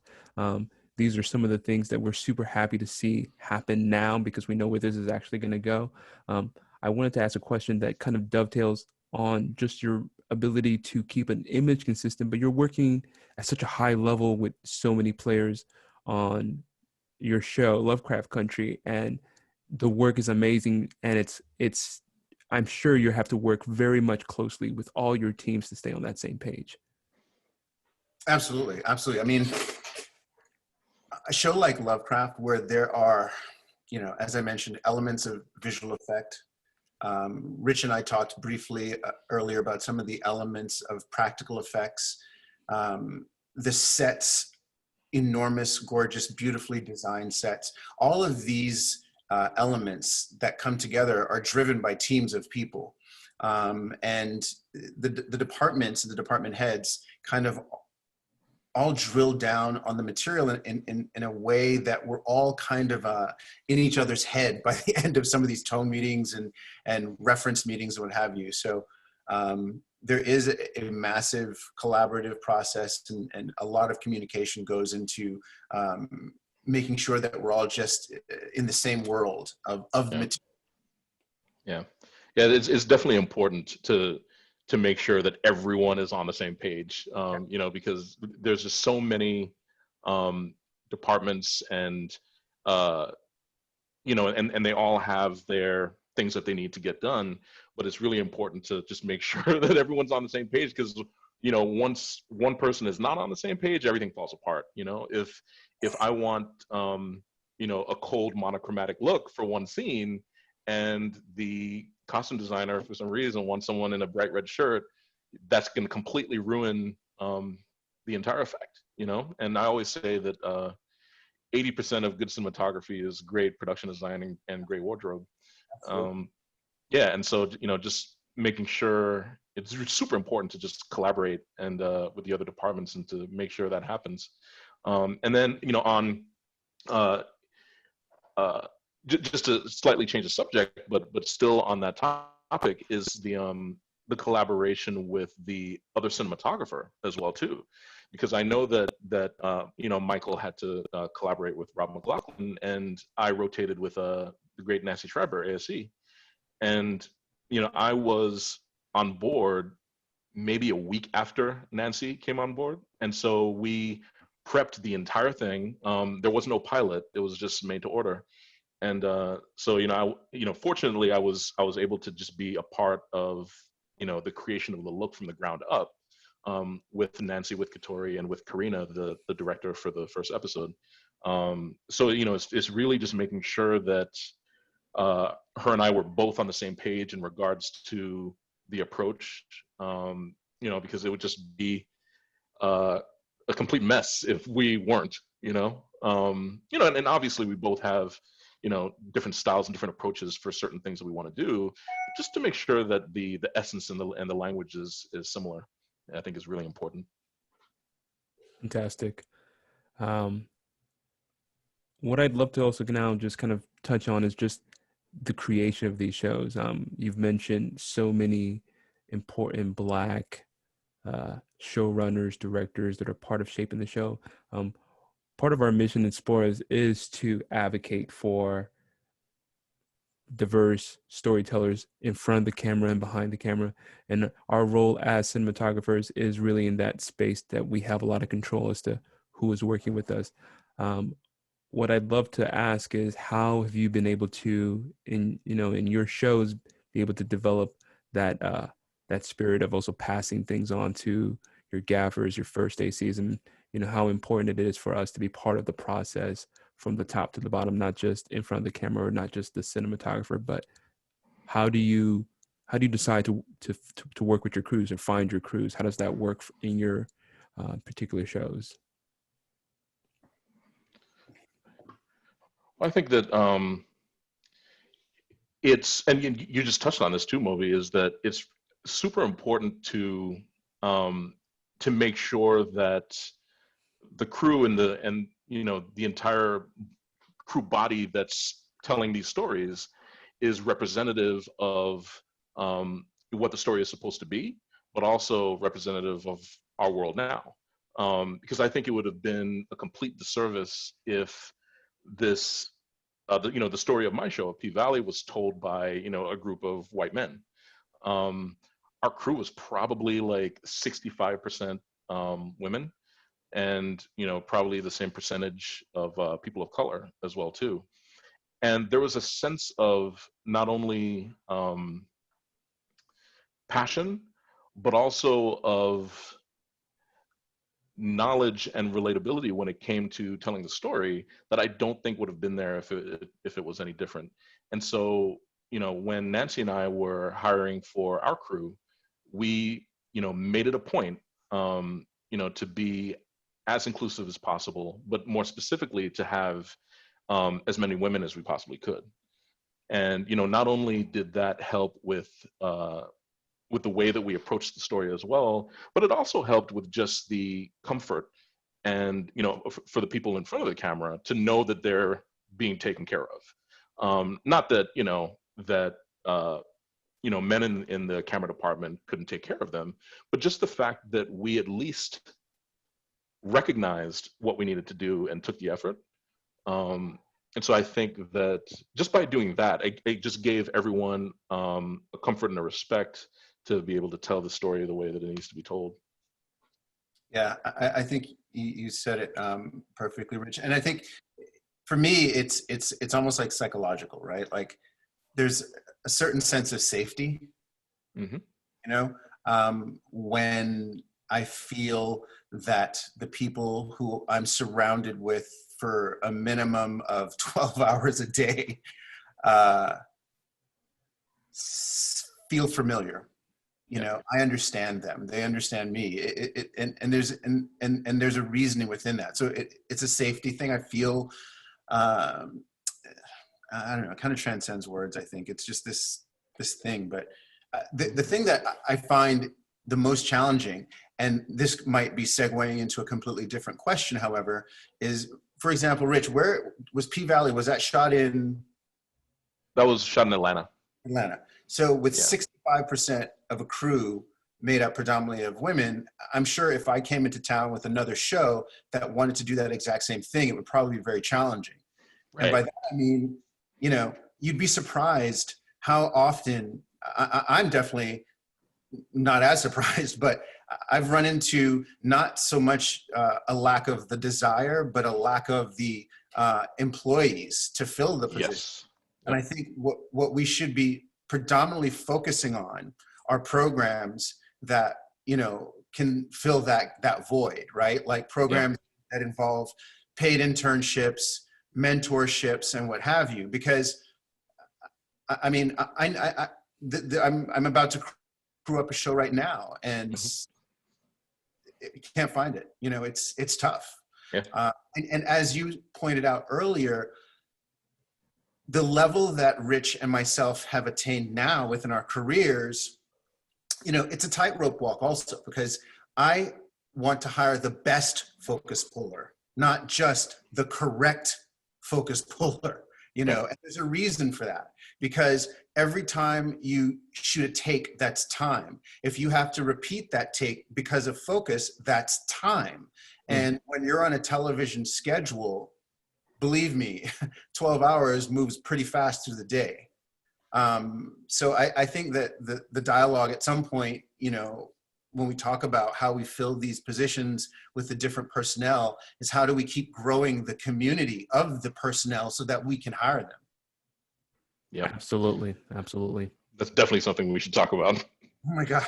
These are some of the things that we're super happy to see happen now, because we know where this is actually going to go. I wanted to ask a question that kind of dovetails on just your ability to keep an image consistent, but you're working at such a high level with so many players on your show, Lovecraft Country, and the work is amazing. And it's I'm sure you have to work very much closely with all your teams to stay on that same page. Absolutely, absolutely. I mean, a show like Lovecraft, where there are, as I mentioned, elements of visual effect. Rich and I talked briefly earlier about some of the elements of practical effects. The sets, enormous, gorgeous, beautifully designed sets. All of these elements that come together are driven by teams of people. And the departments and the department heads kind of all drill down on the material in a way that we're all kind of in each other's head by the end of some of these tone meetings and reference meetings and what have you. So there is a massive collaborative process, and a lot of communication goes into making sure that we're all just in the same world of the material. Yeah, it's definitely important to make sure that everyone is on the same page, because there's just so many departments and and they all have their things that they need to get done, but it's really important to just make sure that everyone's on the same page, because once one person is not on the same page, everything falls apart. If I want a cold monochromatic look for one scene, and the costume designer for some reason wants someone in a bright red shirt, that's going to completely ruin the entire effect. And I always say that 80% of good cinematography is great production design and great wardrobe. And so just making sure, it's super important to just collaborate and with the other departments, and to make sure that happens. And then on just to slightly change the subject, but still on that topic, is the collaboration with the other cinematographer as well too, because I know that Michael had to collaborate with Rob McLaughlin, and I rotated with the great Nancy Schreiber, ASC, and I was on board maybe a week after Nancy came on board, and so we prepped the entire thing. There was no pilot; it was just made to order. And so fortunately I was able to just be a part of the creation of the look from the ground up, with Nancy, with Katori, and with Karina, the director for the first episode. So it's really just making sure that her and I were both on the same page in regards to the approach, because it would just be a complete mess if we weren't. And obviously we both have different styles and different approaches for certain things that we want to do, just to make sure that the essence and the language is similar. I think is really important. Fantastic. What I'd love to also now just kind of touch on is just the creation of these shows. You've mentioned so many important Black showrunners, directors that are part of shaping the show. Part of our mission in Sporas is to advocate for diverse storytellers in front of the camera and behind the camera. And our role as cinematographers is really in that space that we have a lot of control as to who is working with us. What I'd love to ask is, how have you been able to, in your shows, be able to develop that spirit of also passing things on to your gaffers, your first ACs, and how important it is for us to be part of the process from the top to the bottom, not just in front of the camera or not just the cinematographer, but how do you decide to work with your crews or find your crews? How does that work in your particular shows? I think that it's, and you just touched on this too, Moby, is that it's super important to make sure that the crew and the entire crew body that's telling these stories is representative of what the story is supposed to be, but also representative of our world now. Because I think it would have been a complete disservice if this, the story of my show, Vialet, was told by a group of white men. Our crew was probably like 65% women, and probably the same percentage of people of color as well too. And there was a sense of not only passion, but also of knowledge and relatability when it came to telling the story that I don't think would have been there if it was any different. And so, when Nancy and I were hiring for our crew, we, made it a point, to be as inclusive as possible, but more specifically to have as many women as we possibly could. And, not only did that help with the way that we approached the story as well, but it also helped with just the comfort and, for the people in front of the camera to know that they're being taken care of. Not that, that, men in the camera department couldn't take care of them, but just the fact that we at least recognized what we needed to do and took the effort. And so I think that just by doing that, it just gave everyone a comfort and a respect to be able to tell the story the way that it needs to be told. Yeah, I think you said it perfectly, Rich. And I think for me, it's almost like psychological, right? Like there's a certain sense of safety, when I feel that the people who I'm surrounded with for a minimum of 12 hours a day feel familiar. I understand them. They understand me. And there's a reasoning within that. So it's a safety thing. I feel, I don't know, it kind of transcends words. I think it's just this thing. But the thing that I find the most challenging, and this might be segueing into a completely different question, however, is, for example, Rich, where was P-Valley? Was that shot in? That was shot in Atlanta. Atlanta. So with 65% of a crew made up predominantly of women, I'm sure if I came into town with another show that wanted to do that exact same thing, it would probably be very challenging. Right. And by that, I mean, you'd be surprised how often, I'm definitely not as surprised, but I've run into not so much a lack of the desire, but a lack of the employees to fill the position. Yes. And I think what we should be predominantly focusing on are programs that, can fill that void, right? Like programs that involve paid internships, mentorships, and what have you. Because, I mean, I'm about to crew up a show right now, and you can't find it. It's tough. Yeah. And as you pointed out earlier, the level that Rich and myself have attained now within our careers, it's a tightrope walk also, because I want to hire the best focus puller, not just the correct focus puller, and there's a reason for that, because every time you shoot a take, that's time. If you have to repeat that take because of focus, that's time. And when you're on a television schedule, believe me, 12 hours moves pretty fast through the day. So I think that the dialogue at some point, when we talk about how we fill these positions with the different personnel, is how do we keep growing the community of the personnel so that we can hire them? Yeah, absolutely. That's definitely something we should talk about. Oh my God.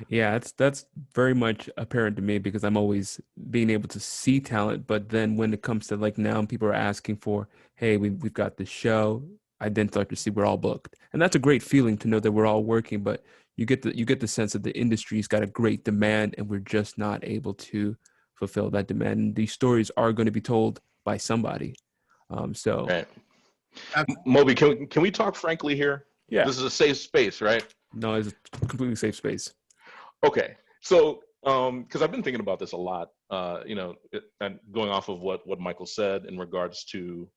Yeah, that's very much apparent to me, because I'm always being able to see talent, but then when it comes to like now people are asking for, hey, we've got this show, I then start to see we're all booked. And that's a great feeling to know that we're all working, but you get the sense that the industry's got a great demand and we're just not able to fulfill that demand. And these stories are going to be told by somebody. Right. Moby, can we talk frankly here? Yeah. This is a safe space, right? No, it's a completely safe space. Okay. So, because I've been thinking about this a lot, and going off of what Michael said in regards to,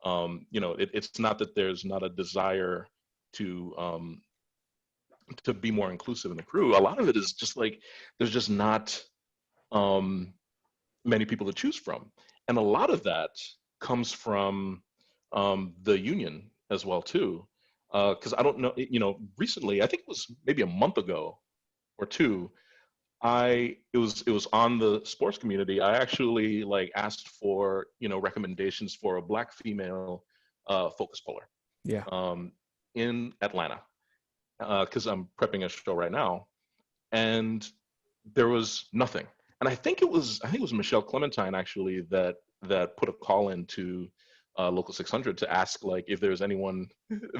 it's not that there's not a desire to be more inclusive in the crew. A lot of it is just like, there's just not many people to choose from. And a lot of that comes from the union as well too. Because I don't know, recently, I think it was maybe a month ago or two, it was on the sports community. I actually like asked for, recommendations for a Black female focus puller Yeah. in Atlanta, because I'm prepping a show right now, and there was nothing. And I think it was Michelle Clementine actually that put a call into Local 600 to ask like if there was anyone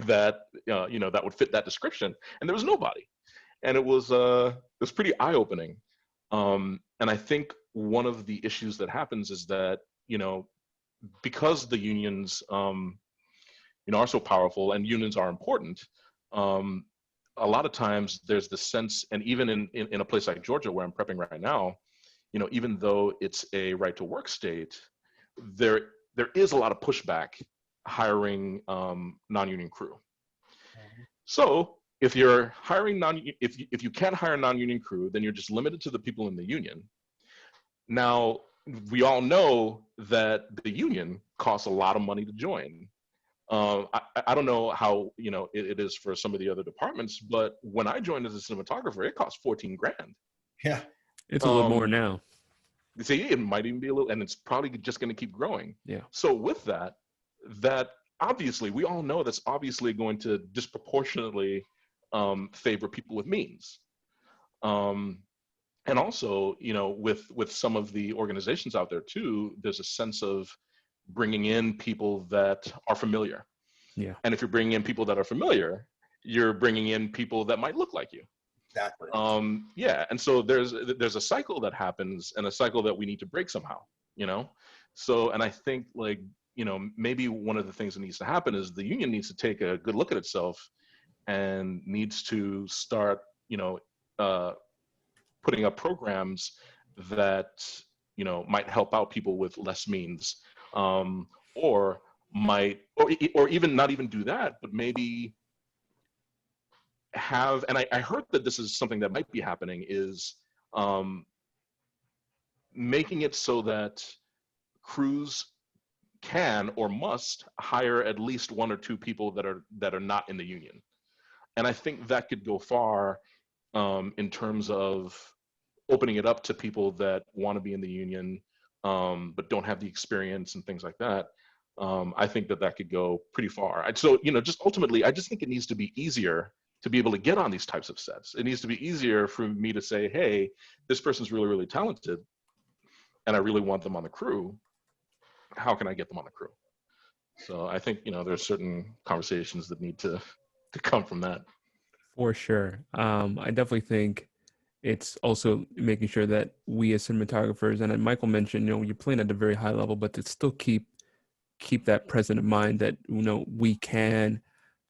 that that would fit that description, and there was nobody. And it was pretty eye opening. And I think one of the issues that happens is that because the unions are so powerful and unions are important. Um, a lot of times there's this sense, and even in a place like Georgia where I'm prepping right now, even though it's a right to work state, there is a lot of pushback hiring non-union crew. So if you're hiring if you can't hire non-union crew, then you're just limited to the people in the union. Now we all know that the union costs a lot of money to join. I don't know how it is for some of the other departments, but when I joined as a cinematographer, it cost 14 grand. Yeah. It's a little more now. See, it might even be a little, and it's probably just going to keep growing. Yeah. So with that obviously we all know that's obviously going to disproportionately favor people with means. And also, with some of the organizations out there too, there's a sense of bringing in people that are familiar. Yeah. And if you're bringing in people that are familiar, you're bringing in people that might look like you. Exactly. Yeah. And so there's a cycle that happens, and a cycle that we need to break somehow, So, and I think like, maybe one of the things that needs to happen is the union needs to take a good look at itself and needs to start, putting up programs that, might help out people with less means, or even not even do that, but maybe have, and I heard that this is something that might be happening, is making it so that crews can or must hire at least one or two people that are not in the union. And I think that could go far in terms of opening it up to people that want to be in the union but don't have the experience and things like that. I think that could go pretty far. So, just ultimately, I just think it needs to be easier to be able to get on these types of sets. It needs to be easier for me to say, hey, this person's really, really talented, and I really want them on the crew. How can I get them on the crew? So I think, there's certain conversations that need to come from that. For sure. I definitely think it's also making sure that we as cinematographers, and Michael mentioned, you're playing at a very high level, but to still keep that present in mind that, we can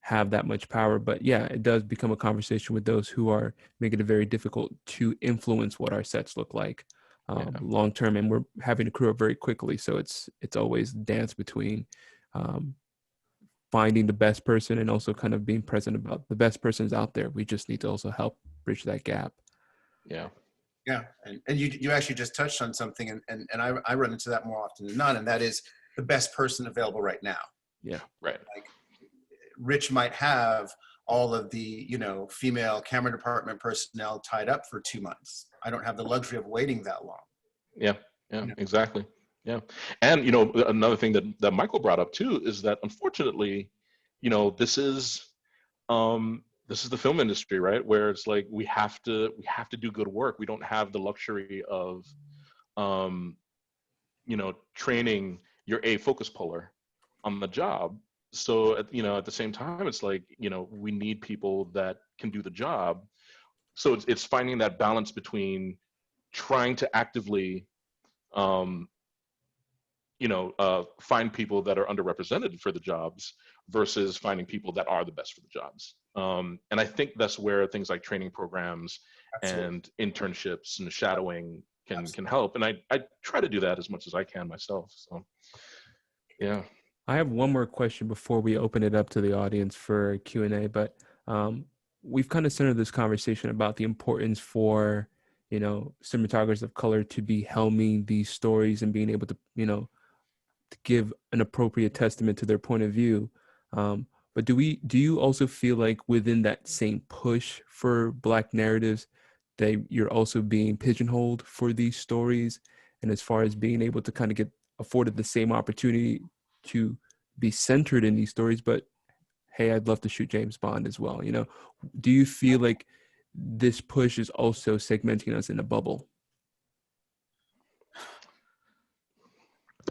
have that much power. But yeah, it does become a conversation with those who are making it very difficult to influence what our sets look like long term. And we're having to crew up very quickly. So it's always dance between finding the best person and also kind of being present about the best persons out there. We just need to also help bridge that gap. Yeah. Yeah. And you actually just touched on something, and I run into that more often than not, and that is the best person available right now. Yeah. Right. Like Rich might have all of the, female camera department personnel tied up for 2 months. I don't have the luxury of waiting that long. Yeah. Yeah, exactly. Yeah. And, another thing that Michael brought up too, is that unfortunately, this is the film industry, right? Where it's like, we have to do good work. We don't have the luxury of, training your A focus puller on the job. So, at the same time, it's like, we need people that can do the job. So it's finding that balance between trying to actively, find people that are underrepresented for the jobs versus finding people that are the best for the jobs. And I think that's where things like training programs and internships and shadowing can help. And I try to do that as much as I can myself. So, yeah. I have one more question before we open it up to the audience for Q&A, but we've kind of centered this conversation about the importance for, cinematographers of color to be helming these stories and being able to, to give an appropriate testament to their point of view. But do you also feel like within that same push for Black narratives you're also being pigeonholed for these stories, and as far as being able to kind of get afforded the same opportunity to be centered in these stories, but hey, I'd love to shoot James Bond as well. You know, do you feel like this push is also segmenting us in a bubble?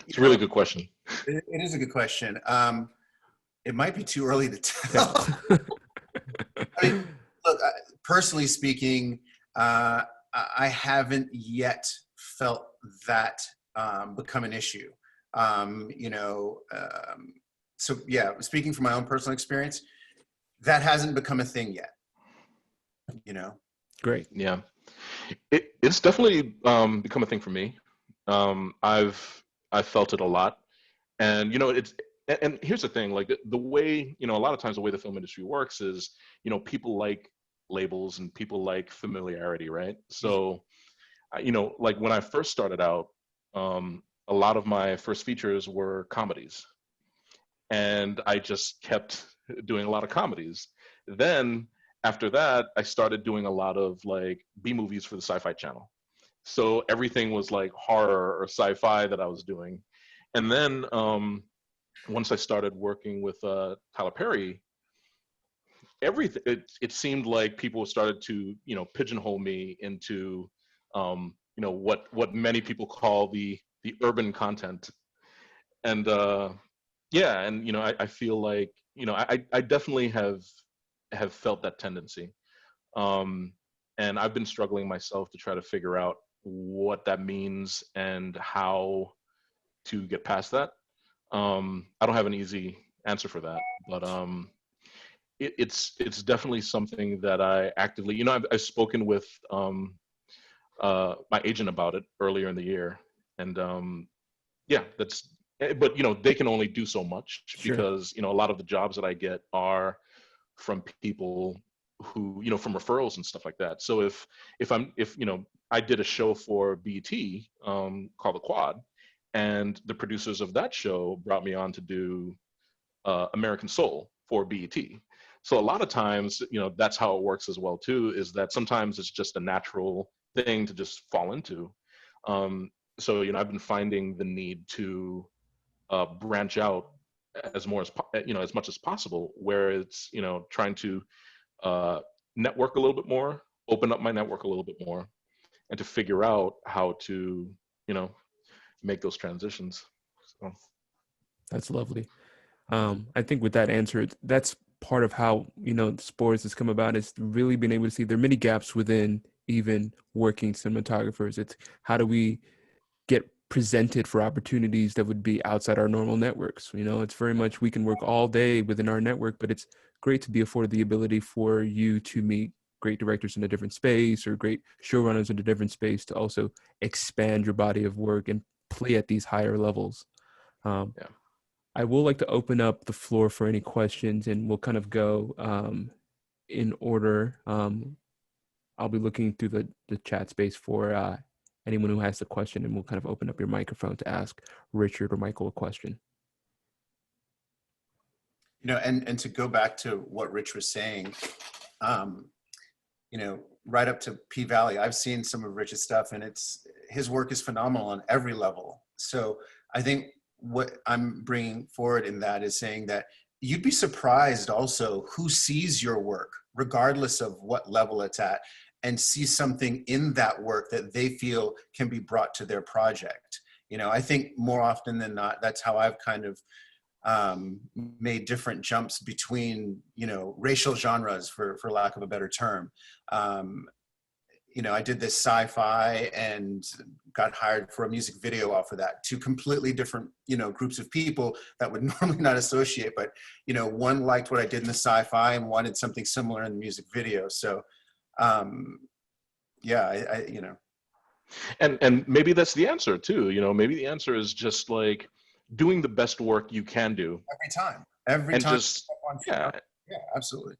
It's a really good question. It is a good question. It might be too early to Yeah. tell. I mean, look, personally speaking, I haven't yet felt that become an issue. You know, so yeah, speaking from my own personal experience, that hasn't become a thing yet. You know. Great. Yeah, it's definitely become a thing for me. I've felt it a lot, and you know, and here's the thing, like the way, you know, a lot of times the way the film industry works is, you know, people like labels and people like familiarity, right? So, you know, like when I first started out, a lot of my first features were comedies, and I just kept doing a lot of comedies. Then after that, I started doing a lot of like B movies for the Sci-Fi Channel. So everything was like horror or sci-fi that I was doing. And then once I started working with Tyler Perry, everything it seemed like people started to, you know, pigeonhole me into you know, what many people call the urban content. And yeah, and you know, I feel like, you know, I definitely have felt that tendency. Um, and I've been struggling myself to try to figure out what that means and how to get past that. I don't have an easy answer for that, but it's definitely something that I actively, you know, I've spoken with my agent about it earlier in the year, and yeah, that's. But you know, they can only do so much Sure. because, you know, a lot of the jobs that I get are from people who, you know, from referrals and stuff like that. So if you know, I did a show for BT called The Quad, and the producers of that show brought me on to do American Soul for BET. So a lot of times, you know, that's how it works as well too. Is that sometimes it's just a natural thing to just fall into. So you know, I've been finding the need to branch out as more as you know, as much as possible. Where it's, you know, trying to network a little bit more, open up my network a little bit more, and to figure out how to, you know, make those transitions. So. That's lovely. I think with that answer, that's part of how, you know, Sporas has come about, is really being able to see there are many gaps within even working cinematographers. It's how do we get presented for opportunities that would be outside our normal networks. You know, it's very much we can work all day within our network, but it's great to be afforded the ability for you to meet great directors in a different space or great showrunners in a different space to also expand your body of work and play at these higher levels. Yeah. I will like to open up the floor for any questions, and we'll kind of go in order. I'll be looking through the chat space for anyone who has the question, and we'll kind of open up your microphone to ask Richard or Michael a question. You know, and to go back to what Rich was saying, you know, right up to P-Valley, I've seen some of Rich's stuff, and his work is phenomenal on every level. So I think what I'm bringing forward in that is saying that you'd be surprised also who sees your work, regardless of what level it's at, and sees something in that work that they feel can be brought to their project. You know, I think more often than not, that's how I've kind of made different jumps between, you know, racial genres, for lack of a better term. You know, I did this sci-fi and got hired for a music video off of that. Two completely different, you know, groups of people that would normally not associate, but, you know, one liked what I did in the sci-fi and wanted something similar in the music video. So, yeah, I you know. And maybe that's the answer too. You know, maybe the answer is just like doing the best work you can do Every and time. just yeah, Yeah, absolutely.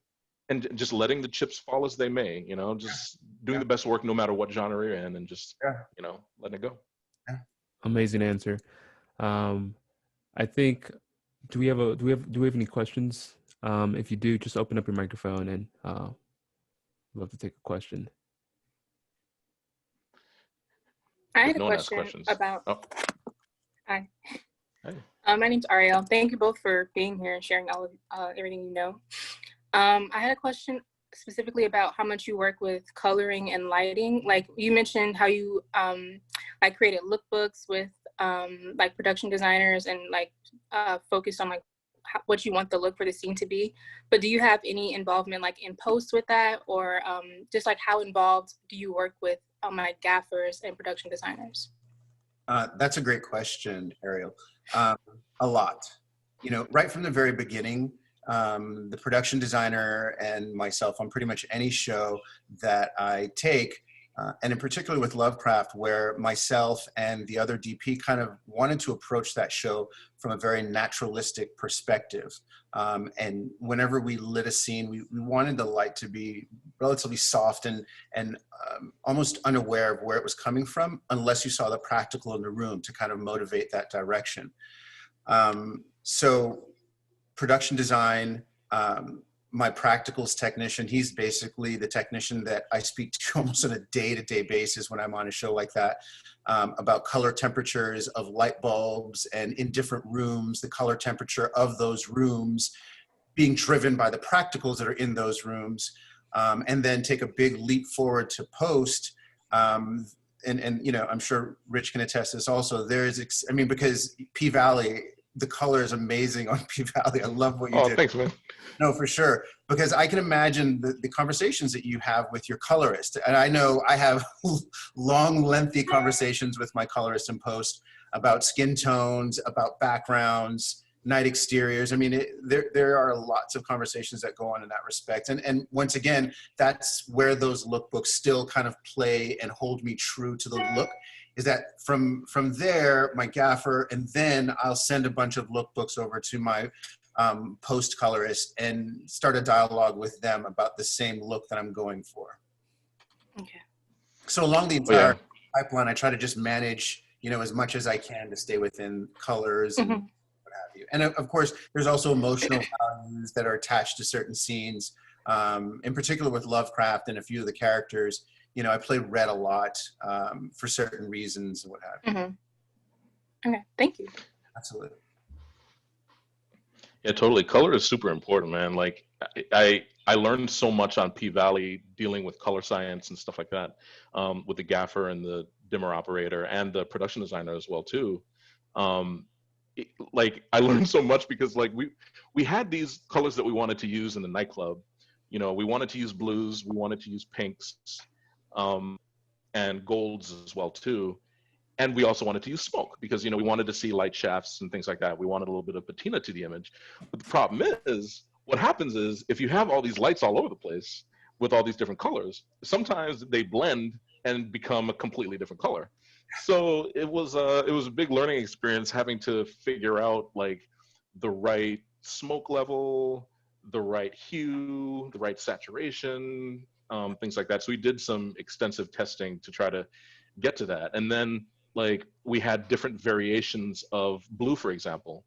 and just letting the chips fall as they may, you know, just doing the best work no matter what genre you're in, and just, you know, letting it go. Amazing answer. I think, do we have any questions? If you do, just open up your microphone, and love to take a question. I if had a no one has question questions. about. Oh, Hi. hey. My name's Ariel. Thank you both for being here and sharing all of everything you know. I had a question specifically about how much you work with coloring and lighting. Like you mentioned how you like created lookbooks with like production designers and like focused on like what you want the look for the scene to be. But do you have any involvement like in post with that, or just like how involved do you work with like gaffers and production designers? That's a great question, Ariel. A lot. You know, right from the very beginning, the production designer and myself on pretty much any show that I take, and in particular with Lovecraft, where myself and the other DP kind of wanted to approach that show from a very naturalistic perspective. And whenever we lit a scene, we wanted the light to be relatively soft and almost unaware of where it was coming from, unless you saw the practical in the room to kind of motivate that direction. So production design, my practicals technician, he's basically the technician that I speak to almost on a day-to-day basis when I'm on a show like that, about color temperatures of light bulbs and in different rooms, the color temperature of those rooms being driven by the practicals that are in those rooms, and then take a big leap forward to post. And you know, I'm sure Rich can attest this also. I mean, because P-Valley, the color is amazing on P-Valley. I love what you did. Thanks, man. No, for sure. Because I can imagine the conversations that you have with your colorist. And I know I have long, lengthy conversations with my colorist in post about skin tones, about backgrounds, night exteriors. I mean, there are lots of conversations that go on in that respect. And once again, that's where those lookbooks still kind of play and hold me true to the look, is that from there, my gaffer, and then I'll send a bunch of lookbooks over to my post colorist and start a dialogue with them about the same look that I'm going for. Okay. So along the entire pipeline, I try to just manage, you know, as much as I can to stay within colors and what have you. And of course, there's also emotional values that are attached to certain scenes. In particular with Lovecraft and a few of the characters, you know, I play red a lot for certain reasons and what have you. Okay, thank you. Absolutely. Yeah, totally. Color is super important, man. Like I learned so much on P-Valley dealing with color science and stuff like that, with the gaffer and the dimmer operator and the production designer as well too. Like I learned so much because like we had these colors that we wanted to use in the nightclub. You know, we wanted to use blues, we wanted to use pinks, and golds as well too. And we also wanted to use smoke because, you know, we wanted to see light shafts and things like that. We wanted a little bit of patina to the image. But the problem is, what happens is, if you have all these lights all over the place with all these different colors, sometimes they blend and become a completely different color. So it was a big learning experience having to figure out like the right smoke level, the right hue, the right saturation, things like that. So we did some extensive testing to try to get to that. And then like we had different variations of blue, for example,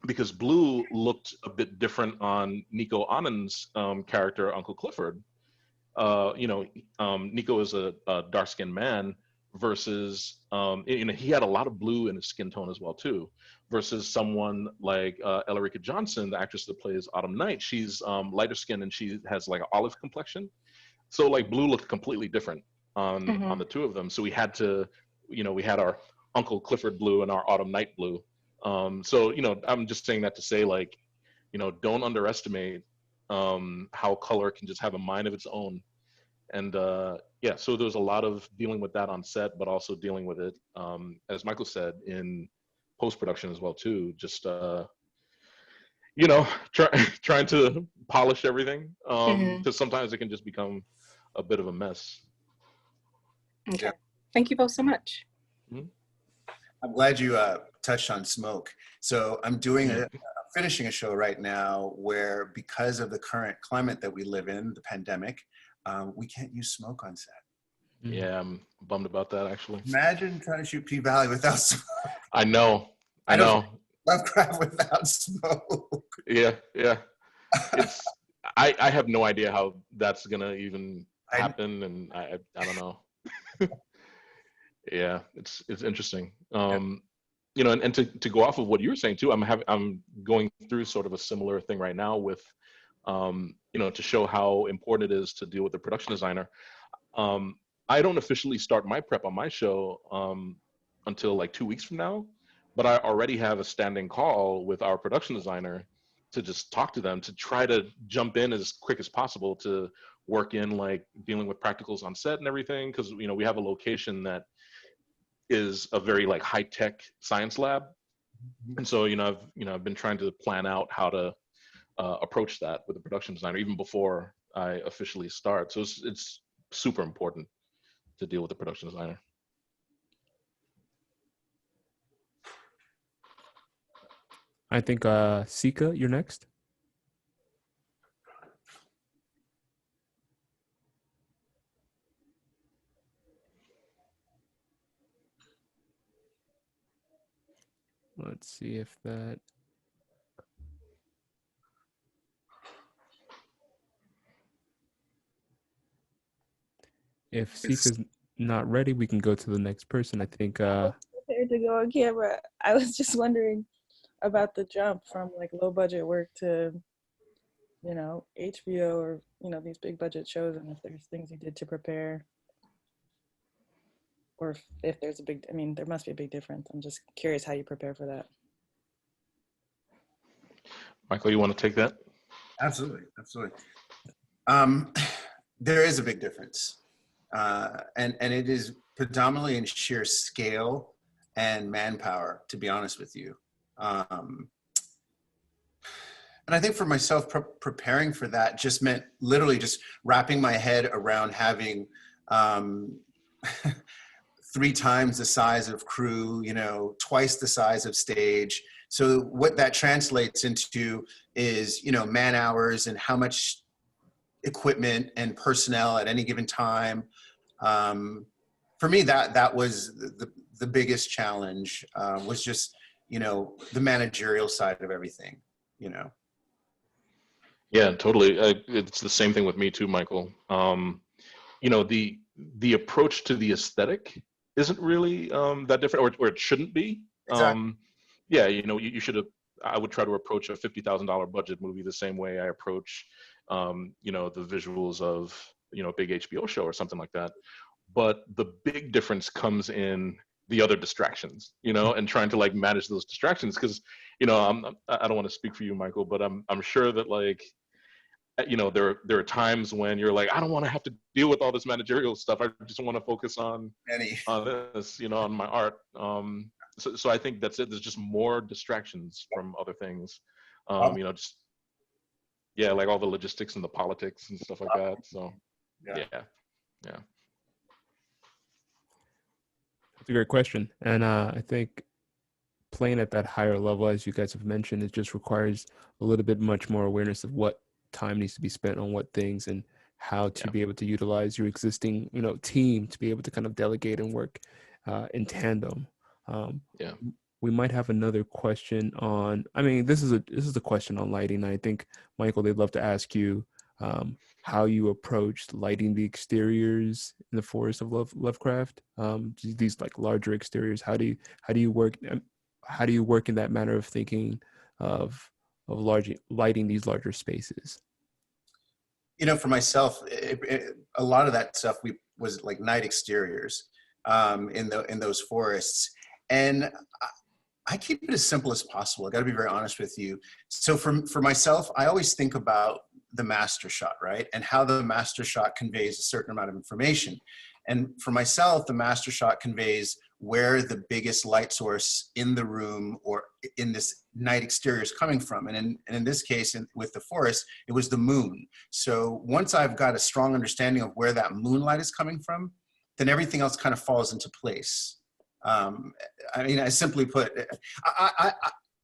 because blue looked a bit different on Nico Annan's character, Uncle Clifford. You know, Nico is a dark-skinned man versus, you know, he had a lot of blue in his skin tone as well too, versus someone like Elarica Johnson, the actress that plays Autumn Night. She's lighter skinned and she has like an olive complexion. So like blue looked completely different on the two of them. So we had to, you know, we had our Uncle Clifford blue and our Autumn Night blue. So, you know, I'm just saying that to say like, you know, don't underestimate how color can just have a mind of its own. And yeah, so there's a lot of dealing with that on set, but also dealing with it, as Michael said, in post-production as well too. Just, you know, trying to polish everything, because sometimes it can just become a bit of a mess. Okay. Thank you both so much. I'm glad you touched on smoke. So I'm doing finishing a show right now where, because of the current climate that we live in, the pandemic, we can't use smoke on set. Yeah, I'm bummed about that actually. Imagine trying to shoot P-Valley without smoke. I know. Lovecraft without smoke. Yeah. It's I have no idea how that's gonna even happen, and I don't know. Yeah, it's interesting. Yeah. You know, and to go off of what you were saying too, I'm going through sort of a similar thing right now with, you know, to show how important it is to deal with the production designer. Um, I don't officially start my prep on my show until like 2 weeks from now, but I already have a standing call with our production designer to just talk to them to try to jump in as quick as possible to work in like dealing with practicals on set and everything, because you know we have a location that is a very like high tech science lab, and so I've been trying to plan out how to approach that with the production designer even before I officially start. So it's super important to deal with the production designer. I think Sika, you're next. Let's see if that. If Sika's not ready, we can go to the next person. I think. Prepared to go on camera. I was just wondering about the jump from like low budget work to, you know, HBO or, you know, these big budget shows, and if there's things you did to prepare, or if there's a big, I mean, there must be a big difference. I'm just curious how you prepare for that. Michael, you want to take that? Absolutely, absolutely. There is a big difference, and it is predominantly in sheer scale and manpower, to be honest with you. And I think for myself, preparing for that just meant literally just wrapping my head around having 3 times the size of crew, you know, twice the size of stage. So what that translates into is, you know, man hours and how much equipment and personnel at any given time. For me, that was the biggest challenge, was just, you know, the managerial side of everything, you know. Yeah, totally. It's the same thing with me too, Michael. You know, the approach to the aesthetic isn't really that different, or it shouldn't be. Exactly. Yeah, you know, you should have. I would try to approach a $50,000 budget movie the same way I approach, you know, the visuals of, you know, a big HBO show or something like that. But the big difference comes in the other distractions, you know, and trying to like manage those distractions. Because, you know, I don't want to speak for you, Michael, but I'm sure that like, you know, there are times when you're like, I don't want to have to deal with all this managerial stuff. I just want to focus on this, you know, on my art. So I think that's it. There's just more distractions from other things. You know, just yeah, like all the logistics and the politics and stuff like that. So yeah. It's a great question, and I think playing at that higher level, as you guys have mentioned, it just requires a little bit much more awareness of what time needs to be spent on what things and how to be able to utilize your existing, you know, team to be able to kind of delegate and work in tandem. We might have another question on. I mean, this is a question on lighting. I think Michael, they'd love to ask you how you approached lighting the exteriors in the Forest of Lovecraft. These like larger exteriors. How do you work? How do you work in that manner of thinking of lighting these larger spaces? You know, for myself, a lot of that stuff was like night exteriors in those forests, and I keep it as simple as possible. I got to be very honest with you. So for myself, I always think about the master shot, right, and how the master shot conveys a certain amount of information. And for myself, the master shot conveys where the biggest light source in the room or in this night exterior is coming from. And in this case, with the forest, it was the moon. So once I've got a strong understanding of where that moonlight is coming from, then everything else kind of falls into place. I mean, I simply put,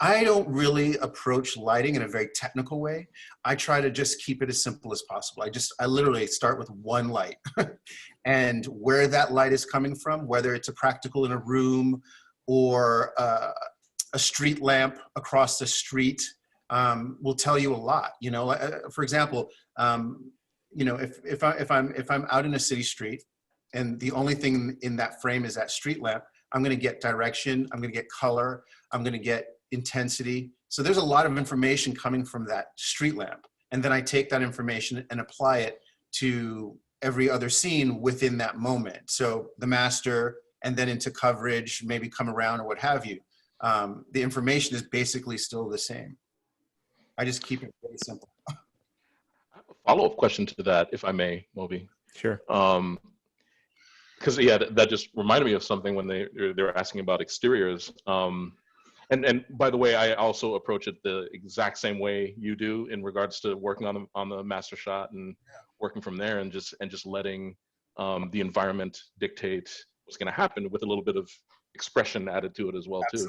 I don't really approach lighting in a very technical way. I try to just keep it as simple as possible. I literally start with one light and where that light is coming from, whether it's a practical in a room or a street lamp across the street, will tell you a lot. You know, for example, you know, if I'm out in a city street and the only thing in that frame is that street lamp, I'm going to get direction, I'm going to get color, I'm going to get intensity. So there's a lot of information coming from that street lamp. And then I take that information and apply it to every other scene within that moment. So the master, and then into coverage, maybe come around or what have you. The information is basically still the same. I just keep it very simple. I have a follow-up question to that, if I may, Moby. Sure. Because yeah, that just reminded me of something when they were asking about exteriors. And by the way, I also approach it the exact same way you do in regards to working on the master shot and working from there, and just letting the environment dictate what's going to happen with a little bit of expression added to it as well too.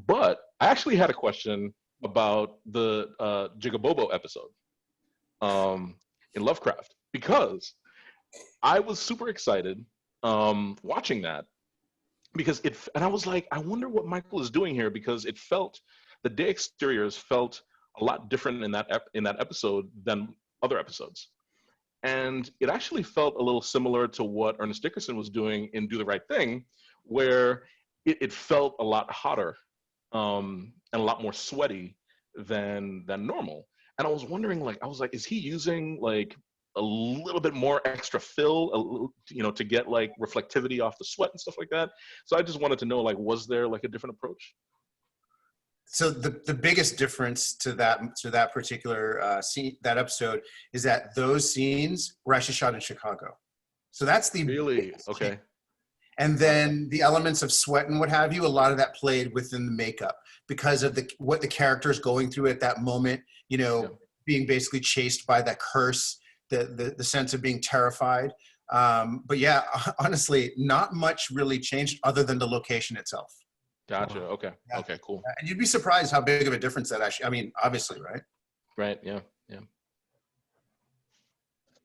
But I actually had a question about the Jigabobo episode in Lovecraft, because I was super excited watching that, because and I was like, I wonder what Michael is doing here, because it felt, the day exteriors felt a lot different in that episode than other episodes. And it actually felt a little similar to what Ernest Dickerson was doing in Do the Right Thing, where it felt a lot hotter and a lot more sweaty than normal. And I was wondering, like, is he using like a little bit more extra fill, to get like reflectivity off the sweat and stuff like that? So I just wanted to know, like, was there like a different approach? So the biggest difference to that particular scene, that episode, is that those scenes were actually shot in Chicago. So that's the really okay. Change. And then the elements of sweat and what have you, a lot of that played within the makeup because of what the character is going through at that moment. Being basically chased by that curse, the sense of being terrified. But yeah, honestly, not much really changed other than the location itself. Gotcha. Okay. Yeah. Okay, cool. And you'd be surprised how big of a difference that actually, I mean, obviously, right? Right. Yeah.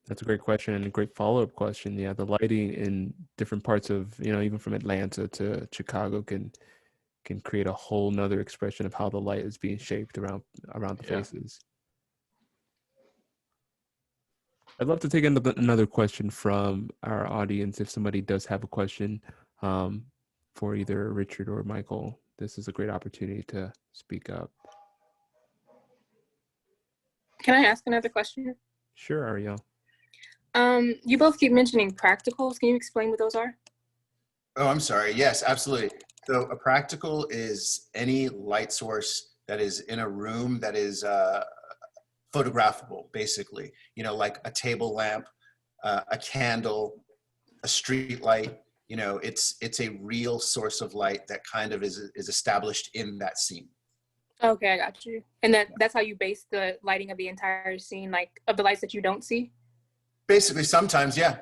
That's a great question and a great follow-up question. Yeah, the lighting in different parts of, even from Atlanta to Chicago can create a whole nother expression of how the light is being shaped around the faces. I'd love to take another question from our audience. If somebody does have a question for either Richard or Michael, this is a great opportunity to speak up. Can I ask another question? Sure, Ariel. You both keep mentioning practicals. Can you explain what those are? Oh, I'm sorry. Yes, absolutely. So a practical is any light source that is in a room that is photographable, basically. Like a table lamp, a candle, a street light. It's a real source of light that kind of is established in that scene. Okay, I got you. And that's how you base the lighting of the entire scene, like of the lights that you don't see? Basically, sometimes, yeah.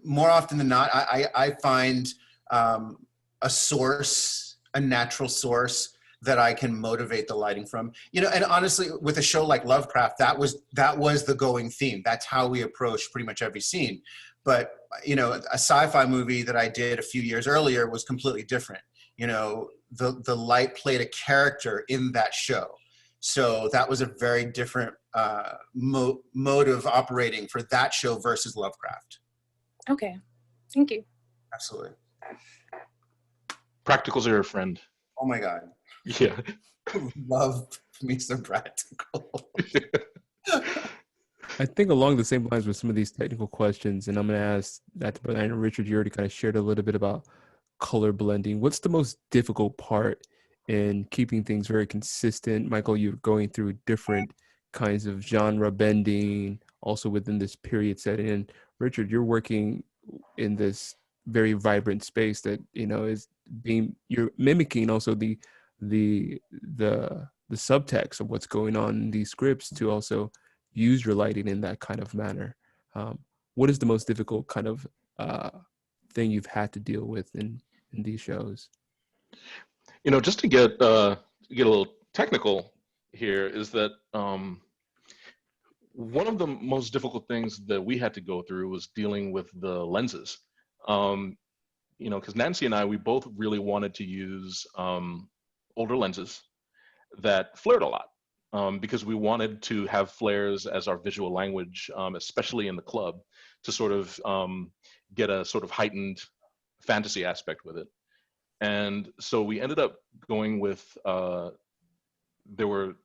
More often than not, I find a source, a natural source that I can motivate the lighting from. And honestly, with a show like Lovecraft, that was the going theme. That's how we approach pretty much every scene. But a sci-fi movie that I did a few years earlier was completely different. The light played a character in that show. So that was a very different mode of operating for that show versus Lovecraft. Okay, thank you. Absolutely. Practicals are your friend. Oh my God. Yeah. Love me some practical. I think along the same lines with some of these technical questions, and I'm going to ask that, but I know Richard, you already kind of shared a little bit about color blending. What's the most difficult part in keeping things very consistent? Michael, you're going through different kinds of genre bending, also within this period setting. And Richard, you're working in this very vibrant space that, you're mimicking also the subtext of what's going on in these scripts to also use your lighting in that kind of manner. What is the most difficult kind of thing you've had to deal with in these shows? Just to get a little technical here, is that one of the most difficult things that we had to go through was dealing with the lenses. Because Nancy and I, we both really wanted to use older lenses that flared a lot. because we wanted to have flares as our visual language, especially in the club, to sort of get a sort of heightened fantasy aspect with it. And so we ended up going with, there were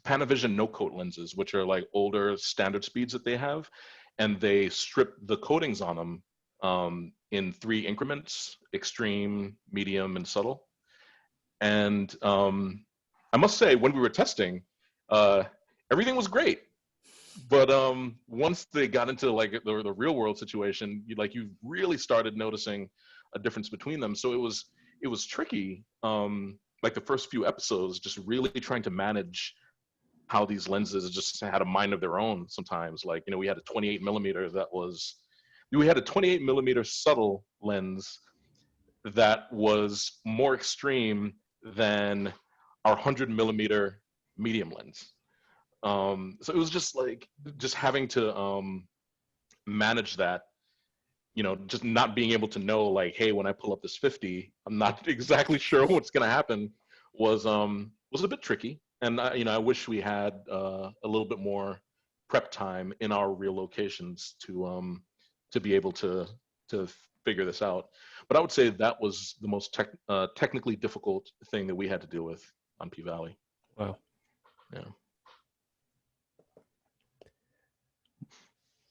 Panavision no-coat lenses, which are like older standard speeds that they have, and they strip the coatings on them in 3 increments: extreme, medium, and subtle. And I must say, when we were testing, everything was great. But once they got into like the real world situation, you really started noticing a difference between them. So it was tricky. Like the first few episodes, just really trying to manage how these lenses just had a mind of their own sometimes. Like, we had a 28 millimeter we had a 28 millimeter subtle lens that was more extreme than our 100 millimeter medium lens. So it was just having to manage that, just not being able to know, like, hey, when I pull up this 50, I'm not exactly sure what's going to happen, was a bit tricky. And I wish we had a little bit more prep time in our real locations to be able to figure this out. But I would say that was the most technically difficult thing that we had to deal with on P-Valley. Wow. Yeah.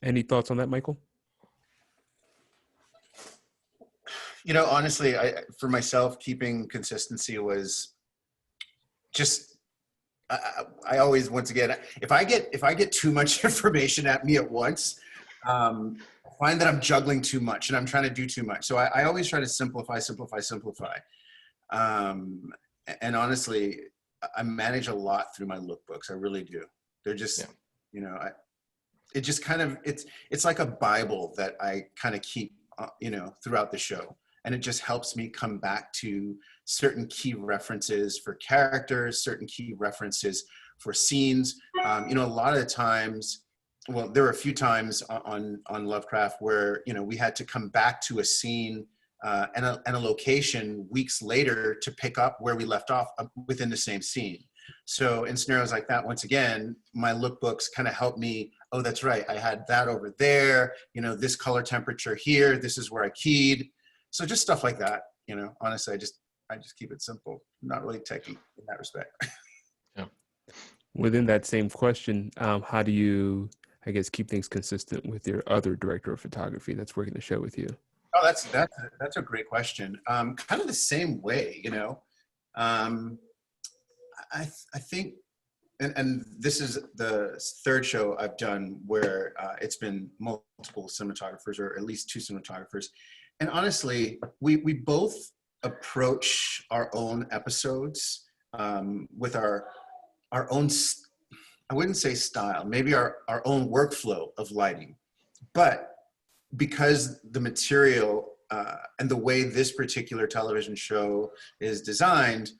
Any thoughts on that, Michael? Honestly, for myself, keeping consistency was just, I always, once again, if I get too much information at me at once, I find that I'm juggling too much and I'm trying to do too much. So I always try to simplify. And honestly, I manage a lot through my lookbooks. I really do. They're just, it just kind of, it's like a Bible that I kind of keep, throughout the show. And it just helps me come back to certain key references for characters, certain key references for scenes. A lot of the times, well, there were a few times on Lovecraft where, we had to come back to a scene and a location weeks later to pick up where we left off within the same scene. So in scenarios like that, once again, my lookbooks kind of help me. Oh, that's right. I had that over there, this color temperature here. This is where I keyed. So just stuff like that, honestly, I just keep it simple, not really techie in that respect. Yeah. Within that same question, how do you, I guess, keep things consistent with your other director of photography that's working the show with you? Oh, that's a great question. Kind of the same way, I think, and this is the 3rd show I've done where it's been multiple cinematographers, or at least 2 cinematographers. And honestly, we both approach our own episodes with our own, I wouldn't say style, maybe our own workflow of lighting. But because the material and the way this particular television show is designed,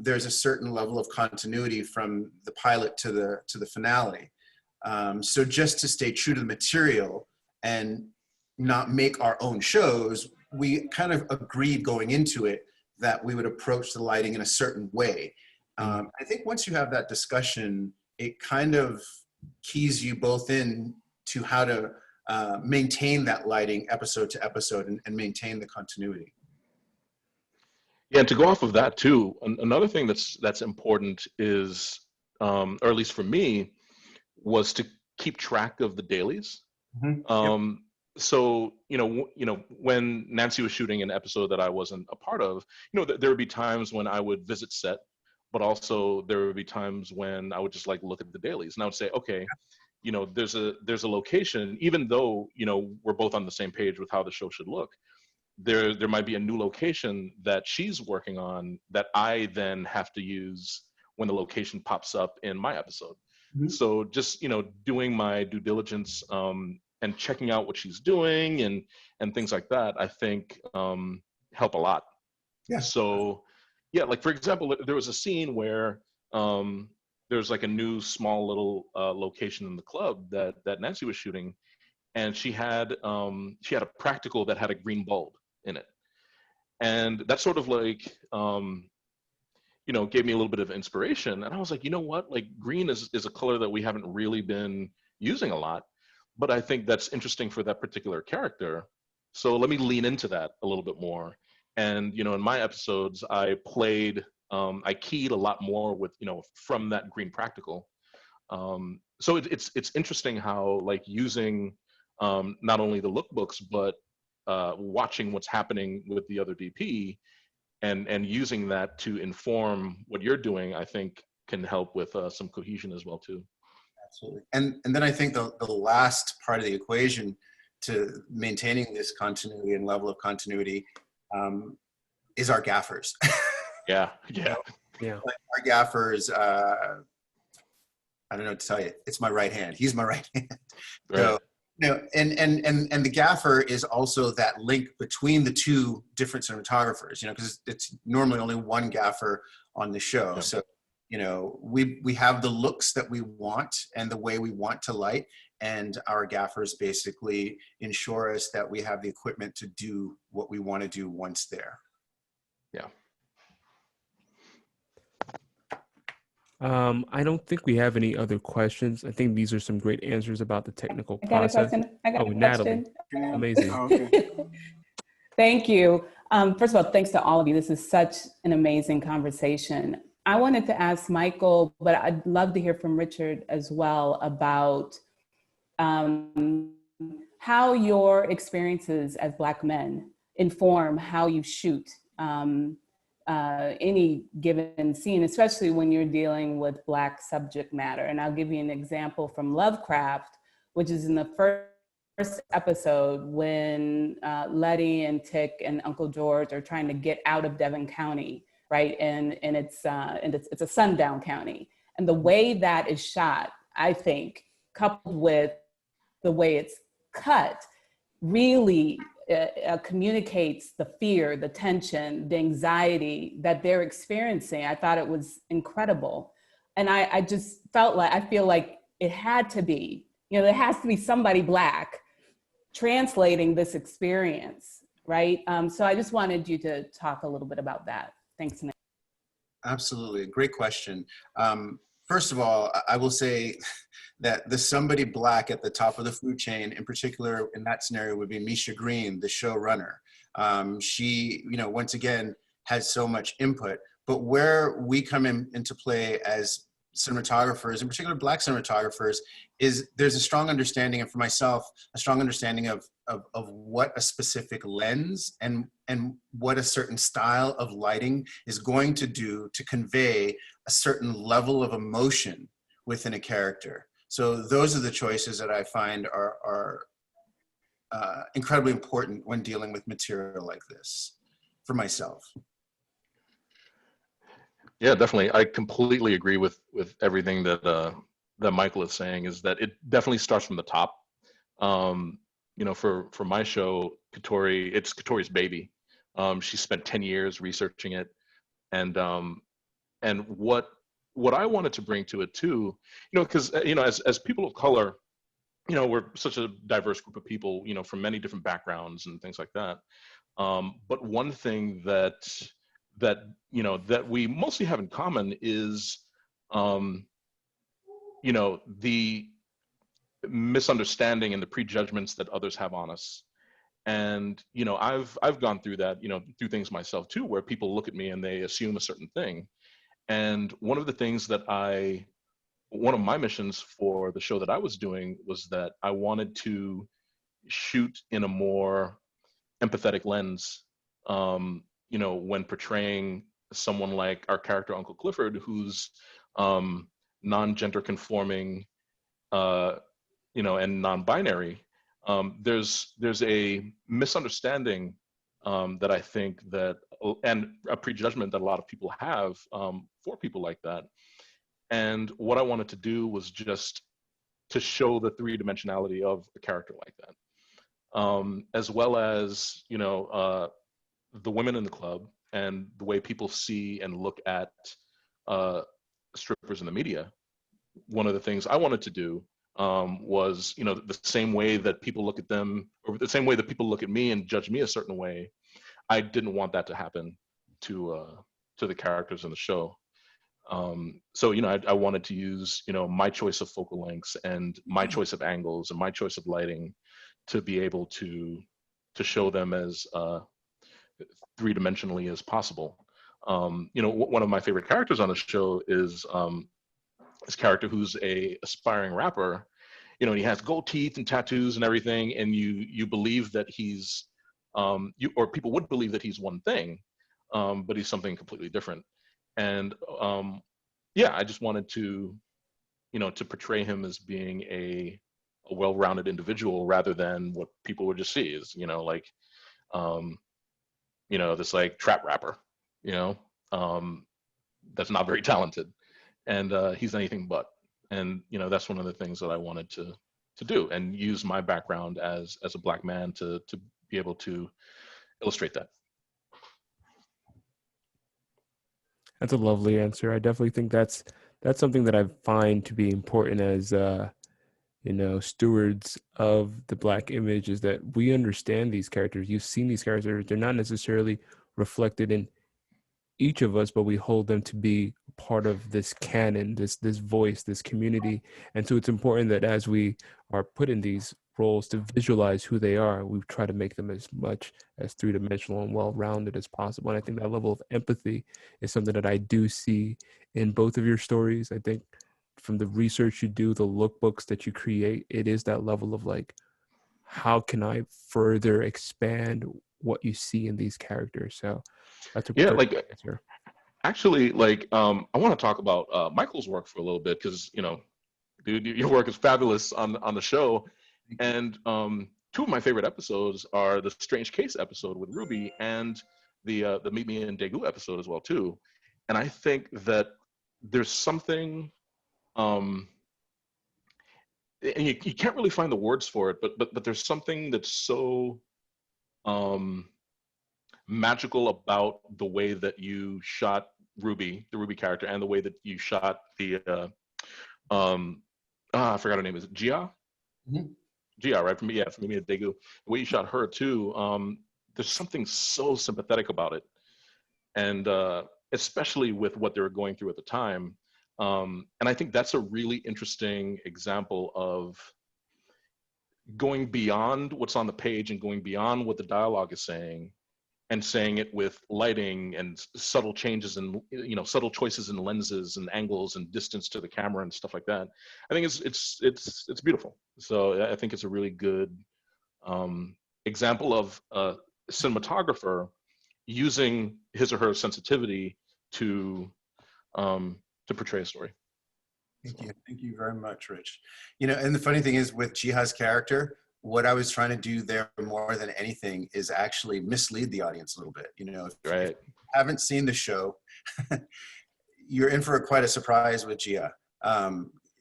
there's a certain level of continuity from the pilot to the finale. So just to stay true to the material and not make our own shows, we kind of agreed going into it that we would approach the lighting in a certain way. I think once you have that discussion, it kind of keys you both in to how to maintain that lighting episode to episode and maintain the continuity. Yeah, and to go off of that too, another thing that's important is, or at least for me, was to keep track of the dailies. Mm-hmm. Yep. So when Nancy was shooting an episode that I wasn't a part of, there would be times when I would visit set, but also there would be times when I would just look at the dailies, and I would say, okay, there's a location, even though we're both on the same page with how the show should look. There might be a new location that she's working on that I then have to use when the location pops up in my episode. Mm-hmm. So just doing my due diligence and checking out what she's doing and things like that, I think help a lot. Yeah. So yeah, for example, there was a scene where there's a new small little location in the club that Nancy was shooting, and she had a practical that had a green bulb in it, and that's sort of gave me a little bit of inspiration. And I was like, you know what, like green is a color that we haven't really been using a lot, but I think that's interesting for that particular character. So let me lean into that a little bit more. And, in my episodes, I keyed a lot more with, from that green practical. So it's interesting how like using not only the lookbooks, but watching what's happening with the other DP and using that to inform what you're doing, I think can help with some cohesion as well too. Absolutely. And then I think the last part of the equation to maintaining this continuity and level of continuity is our gaffers. Yeah. Like our gaffers, I don't know what to tell you. It's my right hand. He's my right hand. Right. So, and the gaffer is also that link between the two different cinematographers, because it's normally only one gaffer on the show. Yeah. So, we have the looks that we want and the way we want to light, and our gaffers basically ensure us that we have the equipment to do what we want to do once there. Yeah. I don't think we have any other questions. I think these are some great answers about the technical I got a process. question. I got a Natalie. question. Amazing. Oh, okay. Thank you. First of all, thanks to all of you. This is such an amazing conversation. I wanted to ask Michael, but I'd love to hear from Richard as well about how your experiences as Black men inform how you shoot any given scene, especially when you're dealing with Black subject matter. And I'll give you an example from Lovecraft, which is in the first episode when Letty and Tick and Uncle George are trying to get out of Devon County, right? And it's a sundown county. And the way that is shot, I think, coupled with the way it's cut, really communicates the fear, the tension, the anxiety that they're experiencing. I thought it was incredible. And I just I feel like it had to be, there has to be somebody Black translating this experience, right? So I just wanted you to talk a little bit about that. Thanks, Nick. Absolutely. Great question. First of all, I will say that the somebody Black at the top of the food chain, in particular in that scenario, would be Misha Green, the showrunner. She, once again, has so much input. But where we come into play as cinematographers, in particular Black cinematographers, is there's a strong understanding, and for myself, a strong understanding of what a specific lens and what a certain style of lighting is going to do to convey a certain level of emotion within a character. So those are the choices that I find are incredibly important when dealing with material like this for myself. Yeah, definitely. I completely agree with everything that Michael is saying, is that it definitely starts from the top. For my show, Katori, it's Katori's baby. She spent 10 years researching it. And what I wanted to bring to it too, because, as people of color, we're such a diverse group of people, from many different backgrounds and things like that. But one thing that we mostly have in common is, the misunderstanding and the prejudgments that others have on us. And, I've gone through that, through things myself too, where people look at me and they assume a certain thing. And one of the things one of my missions for the show that I was doing was that I wanted to shoot in a more empathetic lens, when portraying someone like our character, Uncle Clifford, who's non-gender conforming, and non-binary. There's a misunderstanding that I think and a prejudgment that a lot of people have for people like that. And what I wanted to do was just to show the three-dimensionality of a character like that, as well as, the women in the club and the way people see and look at strippers in the media. One of the things I wanted to do was, the same way that people look at them, or the same way that people look at me and judge me a certain way, I didn't want that to happen to to the characters in the show. So, you know, I wanted to use, you know, my choice of focal lengths and my choice of angles and my choice of lighting to be able to show them as three-dimensionally as possible. You know, one of my favorite characters on the show is this character who's a aspiring rapper. You know, he has gold teeth and tattoos and everything, and you believe that he's or people would believe that he's one thing, but he's something completely different. And yeah, I just wanted to, you know, to portray him as being a well-rounded individual rather than what people would just see is, you know, like, you know, this like trap rapper, you know, that's not very talented, and he's anything but. And you know, that's one of the things that I wanted to do, and use my background as a Black man to be able to illustrate that. That's a lovely answer. I definitely think that's something that I find to be important as you know, stewards of the Black image, is that we understand these characters. You've seen these characters. They're not necessarily reflected in each of us, but we hold them to be part of this canon, this voice, this community. And so it's important that as we are put in these roles to visualize who they are, we try to make them as much as three-dimensional and well-rounded as possible. And I think that level of empathy is something that I do see in both of your stories. I think from the research you do, the lookbooks that you create, it is that level of like, how can I further expand what you see in these characters? So that's a Yeah, great like answer. actually, like I want to talk about Michael's work for a little bit, because you know, dude, your work is fabulous on the show. And two of my favorite episodes are the Strange Case episode with Ruby and the Meet Me in Daegu episode as well too. And I think that there's something, and you can't really find the words for it, but there's something that's so magical about the way that you shot Ruby, the Ruby character, and the way that you shot the I forgot her name. Is it Gia? Mm-hmm. Gia, right? From me at Daegu. The way you shot her too. There's something so sympathetic about it, and especially with what they were going through at the time. And I think that's a really interesting example of going beyond what's on the page and going beyond what the dialogue is saying, and saying it with lighting and subtle changes and, you know, subtle choices in lenses and angles and distance to the camera and stuff like that. I think it's beautiful. So I think it's a really good example of a cinematographer using his or her sensitivity to portray a story. Thank you very much, Rich. You know, and the funny thing is with Jiha's character, what I was trying to do there more than anything is actually mislead the audience a little bit. You know, if you haven't seen the show, you're in for quite a surprise with Jiha.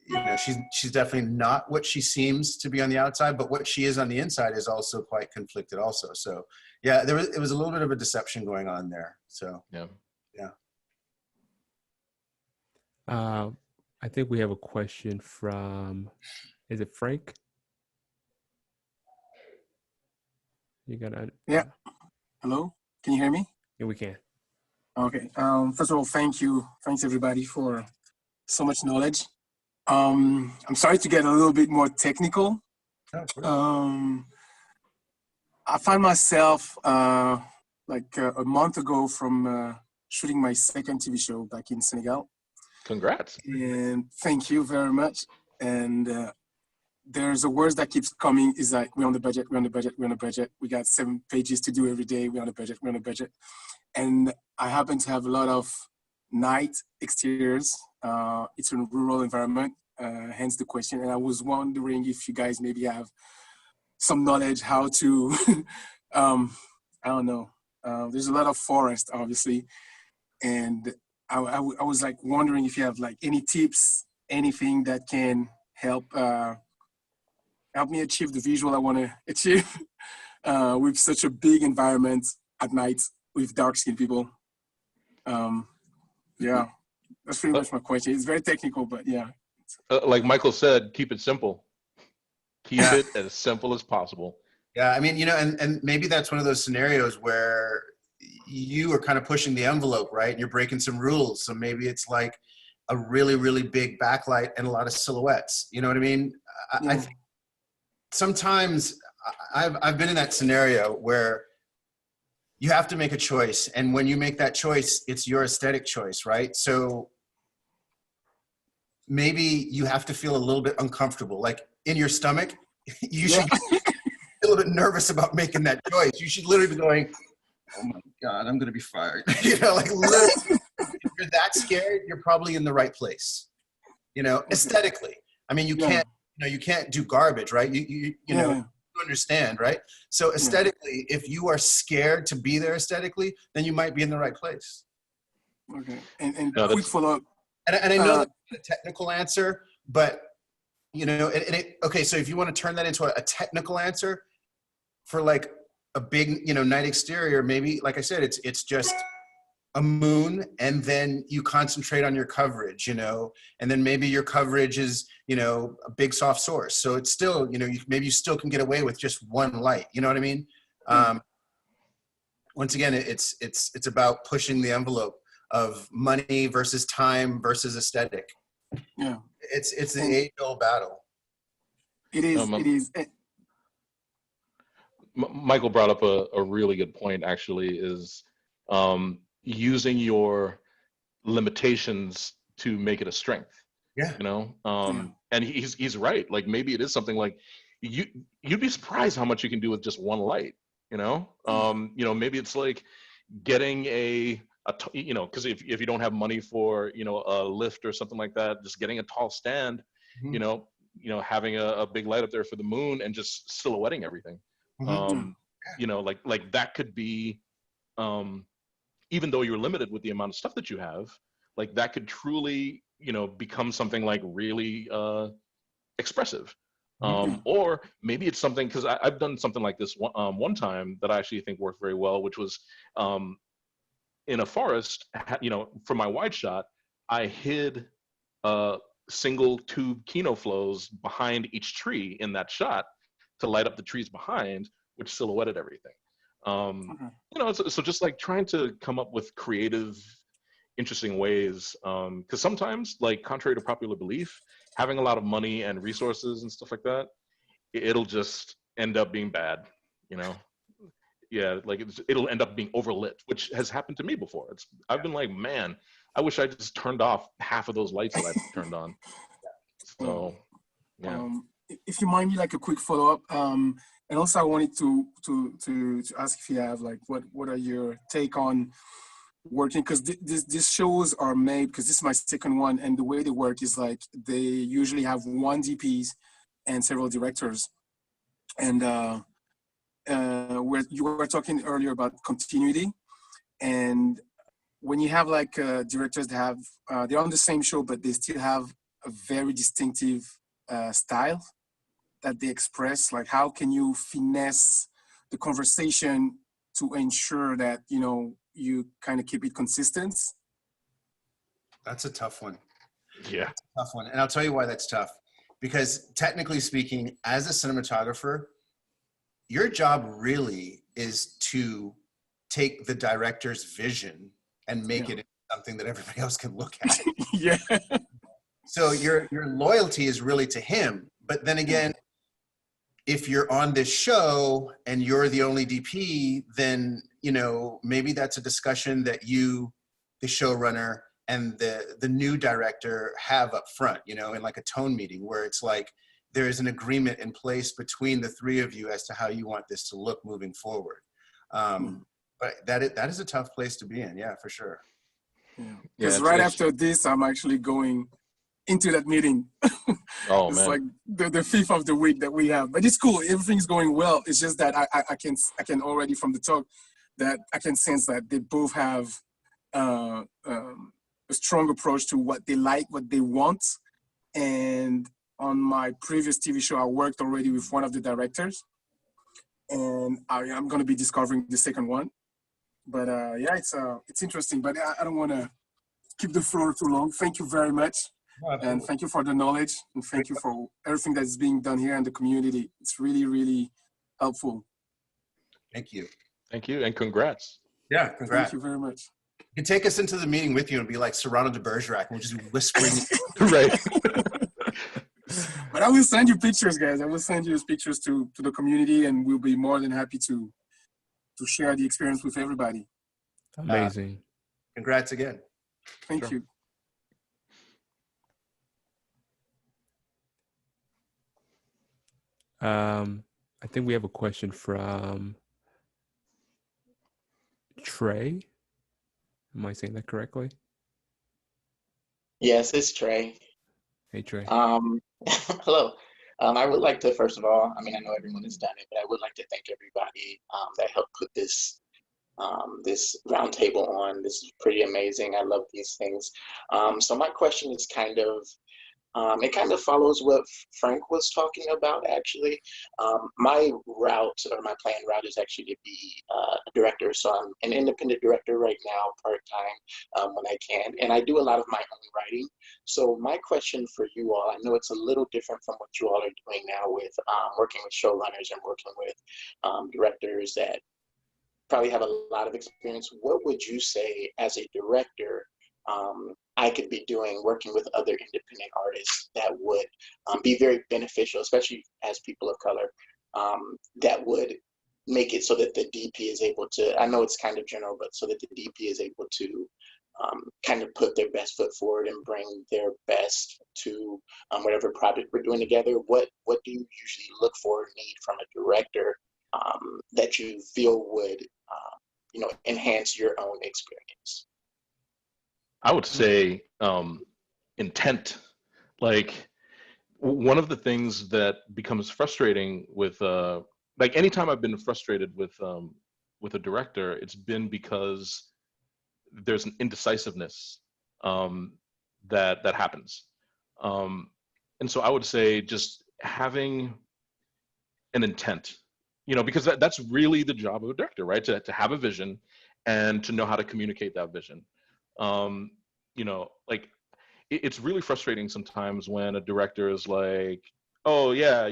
You know, she's definitely not what she seems to be on the outside, but what she is on the inside is also quite conflicted also. So yeah, it was a little bit of a deception going on there. So yeah. I think we have a question from, is it Frank? You gotta. Yeah. Hello. Can you hear me? Yeah, we can. Okay. First of all, thanks everybody for so much knowledge. I'm sorry to get a little bit more technical. I found myself like a month ago from shooting my second TV show back in Senegal. Congrats. And thank you very much. And there's a word that keeps coming, is like, we're on the budget, we're on the budget, we're on the budget. We got 7 pages to do every day, we're on the budget, we're on the budget. And I happen to have a lot of night exteriors. It's a rural environment, hence the question. And I was wondering if you guys maybe have some knowledge how to, I don't know. There's a lot of forest, obviously. And I was like wondering if you have like any tips, anything that can help me achieve the visual I want to achieve with such a big environment at night with dark-skinned people. Yeah, that's pretty much my question. It's very technical, but yeah. Like Michael said, keep it simple. Keep it as simple as possible. Yeah, I mean, you know, and maybe that's one of those scenarios where you are kind of pushing the envelope, right? And you're breaking some rules. So maybe it's like a really, really big backlight and a lot of silhouettes. You know what I mean? I think sometimes I've been in that scenario where you have to make a choice. And when you make that choice, it's your aesthetic choice, right? So maybe you have to feel a little bit uncomfortable, like in your stomach. You should be a little bit nervous about making that choice. You should literally be going, oh my God, I'm going to be fired. You know, like literally, if you're that scared, you're probably in the right place, you know, aesthetically. I mean, you can't, you know, you can't do garbage, right? You know, you understand, right? So aesthetically, if you are scared to be there aesthetically, then you might be in the right place. Okay. And quick follow-up. And I know that's a technical answer, but you know, okay, so if you want to turn that into a technical answer for like a big, you know, night exterior, maybe, like I said, it's just a moon, and then you concentrate on your coverage, you know, and then maybe your coverage is, you know, a big soft source. So it's still, you know, maybe you still can get away with just one light. You know what I mean? Once again, it's about pushing the envelope of money versus time versus aesthetic. Yeah. It's the age-old battle. It is. It is. Michael brought up a really good point, actually, is using your limitations to make it a strength. Yeah. You know, and he's right. Like maybe it is something like you'd be surprised how much you can do with just one light. You know, maybe it's like getting you know, because if you don't have money for, you know, a lift or something like that, just getting a tall stand, you know, having a big light up there for the moon and just silhouetting everything. You know, like that could be, even though you're limited with the amount of stuff that you have, like that could truly, you know, become something like really expressive. Or maybe it's something, because I've done something like this one time that I actually think worked very well, which was in a forest, you know, for my wide shot, I hid single tube Kino flows behind each tree in that shot to light up the trees behind, which silhouetted everything. You know, so just like trying to come up with creative, interesting ways, because sometimes, like contrary to popular belief, having a lot of money and resources and stuff like that, it'll just end up being bad, you know. Yeah, like it'll end up being overlit, which has happened to me before. I've been like, man, I wish I just turned off half of those lights that I turned on. So, yeah. If you mind me, like a quick follow-up, and also I wanted to ask if you have like what are your take on working, because these shows are made, because this is my second one, and the way they work is like they usually have one DPs and several directors, and where you were talking earlier about continuity, and when you have like directors that have they're on the same show but they still have a very distinctive style that they express, like how can you finesse the conversation to ensure that, you know, you kind of keep it consistent? That's a tough one. Yeah. That's a tough one. And I'll tell you why that's tough. Because technically speaking, as a cinematographer, your job really is to take the director's vision and make it something that everybody else can look at. Yeah. So your loyalty is really to him. But then again, if you're on this show and you're the only DP, then, you know, maybe that's a discussion that you, the showrunner, and the new director have up front, you know, in like a tone meeting where it's like there is an agreement in place between the three of you as to how you want this to look moving forward. But that is a tough place to be in, yeah, for sure. Yeah, because right after this, I'm actually going into that meeting. Oh, it's man. like the fifth of the week that we have, but it's cool. Everything's going well. It's just that I can already from the talk that I can sense that they both have a strong approach to what they like, what they want. And on my previous TV show, I worked already with one of the directors, and I'm going to be discovering the second one. But yeah, it's interesting. But I don't want to keep the floor too long. Thank you very much. And thank you for the knowledge, and thank you for everything that's being done here in the community. It's really, really helpful. Thank you. Thank you, and congrats. Yeah, Thank congrats. you very much. You can take us into the meeting with you and be like Serrano de Bergerac, and we'll just be whispering. Right. But I will send you pictures, guys. I will send you these pictures to the community, and we'll be more than happy to share the experience with everybody. Amazing. Congrats again. Thank Sure. you. I think we have a question from Trey. Am I saying that correctly? Yes, it's Trey. Hey, Trey. Hello. I would like to, first of all, I mean, I know everyone has done it, but I would like to thank everybody that helped put this this roundtable on. This is pretty amazing. I love these things. So my question is it kind of follows what Frank was talking about, actually. My route, or my planned route, is actually to be a director. So I'm an independent director right now, part-time, when I can. And I do a lot of my own writing. So my question for you all, I know it's a little different from what you all are doing now with working with showrunners and working with directors that probably have a lot of experience. What would you say as a director I could be doing working with other independent artists that would be very beneficial, especially as people of color, that would make it so that the DP is able to, I know it's kind of general, but so that the DP is able to kind of put their best foot forward and bring their best to whatever project we're doing together. What do you usually look for or need from a director that you feel would enhance your own experience? I would say intent. Like one of the things that becomes frustrating with like anytime I've been frustrated with a director, it's been because there's an indecisiveness that happens. And so I would say just having an intent, because that's really the job of a director, right? To have a vision and to know how to communicate that vision. Like it's really frustrating sometimes when a director is like, oh yeah,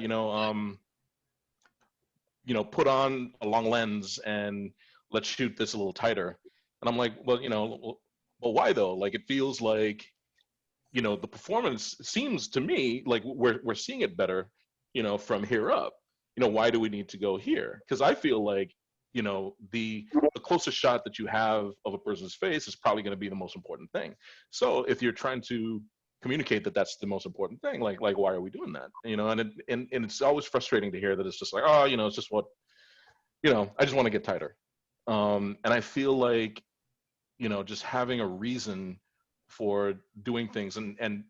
put on a long lens and let's shoot this a little tighter. And I'm like, well, why though? Like it feels like, the performance seems to me like we're seeing it better, from here up. Why do we need to go here? Because I feel like, the closest shot that you have of a person's face is probably going to be the most important thing. So if you're trying to communicate that that's the most important thing, like why are we doing that? And it's always frustrating to hear that it's just like, oh, it's just what, I just want to get tighter. And I feel like, just having a reason for doing things, and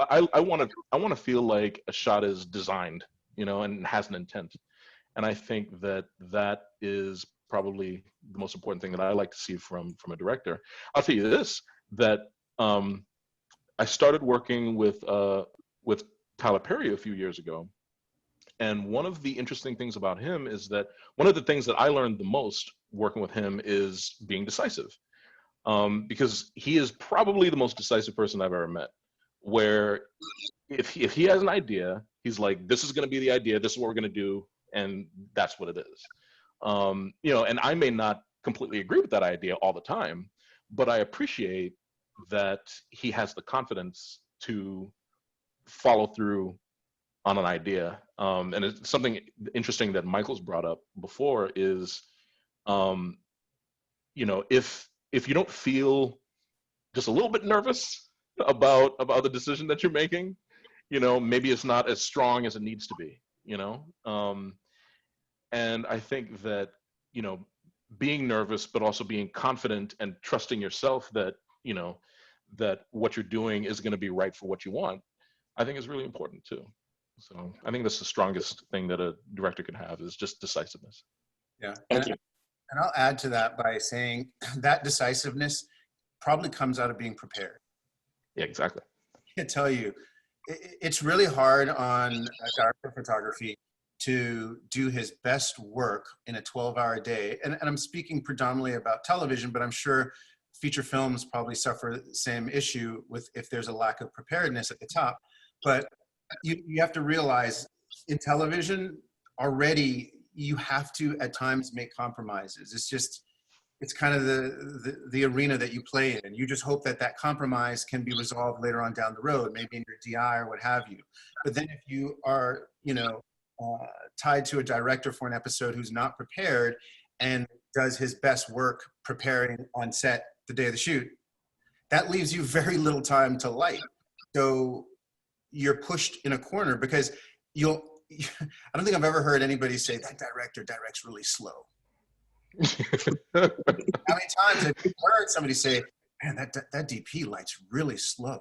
I want to feel like a shot is designed, and has an intent. And I think that is probably the most important thing that I like to see from a director. I'll tell you this, that I started working with Tyler Perry a few years ago. And one of the interesting things about him is that one of the things that I learned the most working with him is being decisive. Because he is probably the most decisive person I've ever met, where if he has an idea, he's like, this is going to be the idea, this is what we're going to do, and that's what it is. And I may not completely agree with that idea all the time, but I appreciate that he has the confidence to follow through on an idea. And it's something interesting that Michael's brought up before is, if you don't feel just a little bit nervous about the decision that you're making, maybe it's not as strong as it needs to be, and I think that, being nervous, but also being confident and trusting yourself that, that what you're doing is going to be right for what you want, I think is really important too. So I think that's the strongest thing that a director can have, is just decisiveness. Yeah. Thank you. And I'll add to that by saying that decisiveness probably comes out of being prepared. Yeah, exactly. I can tell you, it's really hard on a director of photography to do his best work in a 12-hour day. And I'm speaking predominantly about television, but I'm sure feature films probably suffer the same issue with if there's a lack of preparedness at the top. But you have to realize in television already, you have to at times make compromises. It's just, it's kind of the arena that you play in. You just hope that that compromise can be resolved later on down the road, maybe in your DI or what have you. But then if you are, tied to a director for an episode who's not prepared and does his best work preparing on set the day of the shoot, that leaves you very little time to light. So you're pushed in a corner because I don't think I've ever heard anybody say that director directs really slow. How many times have you heard somebody say, man, that DP lights really slow?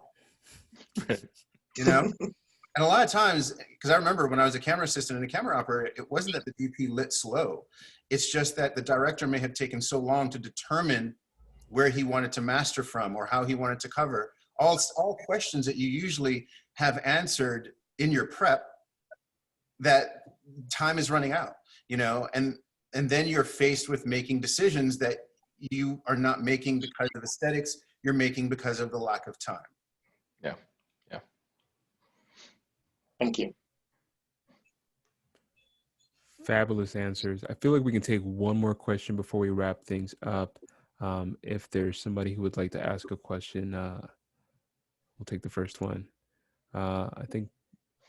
And a lot of times, because I remember when I was a camera assistant and a camera operator, it wasn't that the DP lit slow. It's just that the director may have taken so long to determine where he wanted to master from or how he wanted to cover. All questions that you usually have answered in your prep, that time is running out, and then you're faced with making decisions that you are not making because of aesthetics, you're making because of the lack of time. Yeah. Thank you. Fabulous answers. I feel like we can take one more question before we wrap things up. If there's somebody who would like to ask a question, we'll take the first one. I think,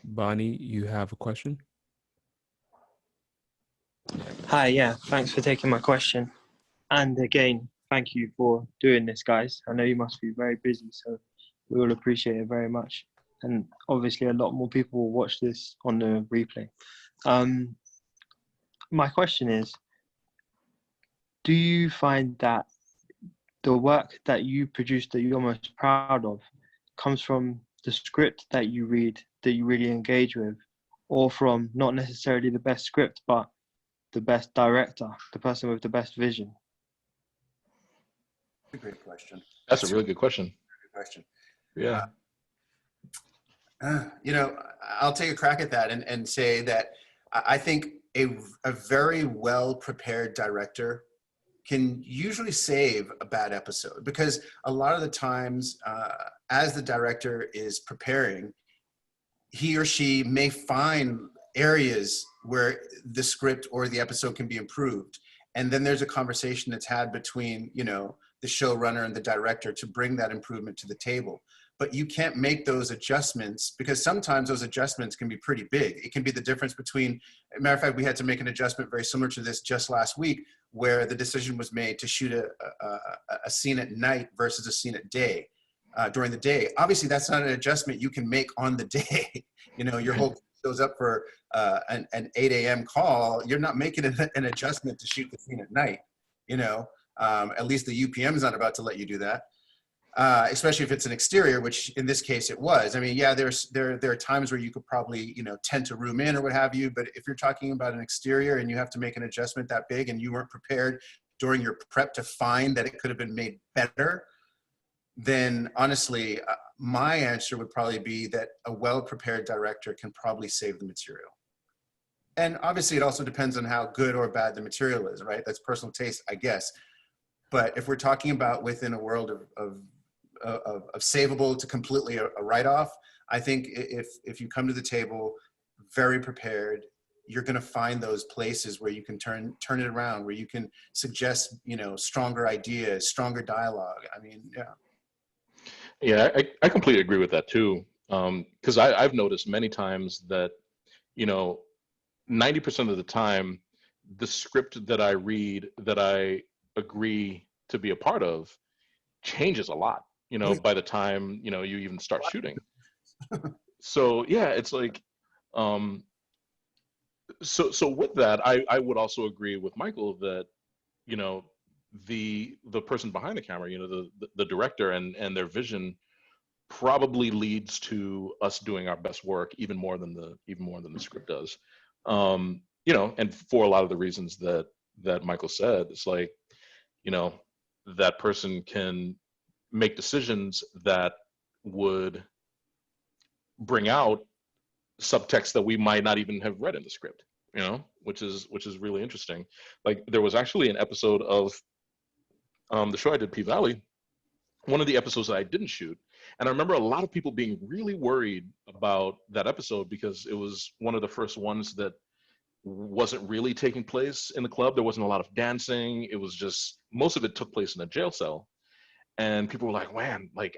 Bonnie, you have a question? Hi, yeah, thanks for taking my question. And again, thank you for doing this, guys. I know you must be very busy, so we will appreciate it very much. And obviously a lot more people will watch this on the replay. My question is, do you find that the work that you produce that you're most proud of comes from the script that you read, that you really engage with, or from not necessarily the best script, but the best director, the person with the best vision? That's a great question. That's a really good question. Good question. Yeah. I'll take a crack at that and say that I think a very well prepared director can usually save a bad episode, because a lot of the times as the director is preparing, he or she may find areas where the script or the episode can be improved. And then there's a conversation that's had between, the showrunner and the director to bring that improvement to the table. But you can't make those adjustments, because sometimes those adjustments can be pretty big. It can be the difference between, as a matter of fact, we had to make an adjustment very similar to this just last week, where the decision was made to shoot a scene at night versus a scene at day, during the day. Obviously, that's not an adjustment you can make on the day. Your whole shows up for an 8 a.m. call. You're not making an adjustment to shoot the scene at night. At least the UPM is not about to let you do that. Especially if it's an exterior, which in this case it was. I mean, yeah, there are times where you could probably, tent a room in or what have you, but if you're talking about an exterior and you have to make an adjustment that big and you weren't prepared during your prep to find that it could have been made better, then honestly, my answer would probably be that a well-prepared director can probably save the material. And obviously it also depends on how good or bad the material is, right? That's personal taste, I guess. But if we're talking about within a world of savable to completely a write-off, I think if you come to the table very prepared, you're going to find those places where you can turn it around, where you can suggest, stronger ideas, stronger dialogue. I mean, yeah. Yeah, I completely agree with that too. Because I've noticed many times that, 90% of the time, the script that I read, that I agree to be a part of, changes a lot, by the time, you even start shooting. So yeah, it's like, so with that, I would also agree with Michael that, the person behind the camera, the director and their vision probably leads to us doing our best work even more than the script does. And for a lot of the reasons that Michael said, it's like, that person can make decisions that would bring out subtext that we might not even have read in the script, which is really interesting. Like, there was actually an episode of the show I did, P-Valley, one of the episodes that I didn't shoot. And I remember a lot of people being really worried about that episode because it was one of the first ones that wasn't really taking place in the club. There wasn't a lot of dancing. It was just, most of it took place in a jail cell. And people were like, man, like,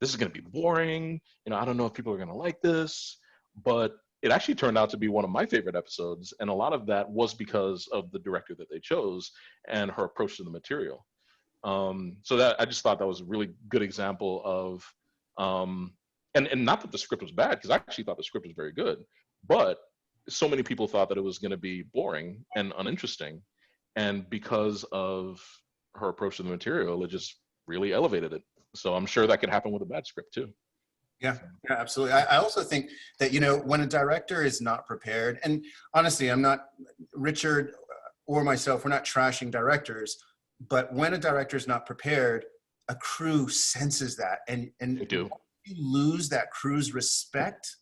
this is going to be boring. You know, I don't know if people are going to like this. But it actually turned out to be one of my favorite episodes. And a lot of that was because of the director that they chose and her approach to the material. So that, I just thought that was a really good example of, and not that the script was bad, because I actually thought the script was very good, but so many people thought that it was going to be boring and uninteresting. And because of her approach to the material, it just really elevated it. So I'm sure that could happen with a bad script too. Yeah, yeah, absolutely. I also think that, you know, when a director is not prepared, and honestly, I'm not, Richard or myself, we're not trashing directors, but when a director is not prepared, a crew senses that, and They do. you lose that crew's respect.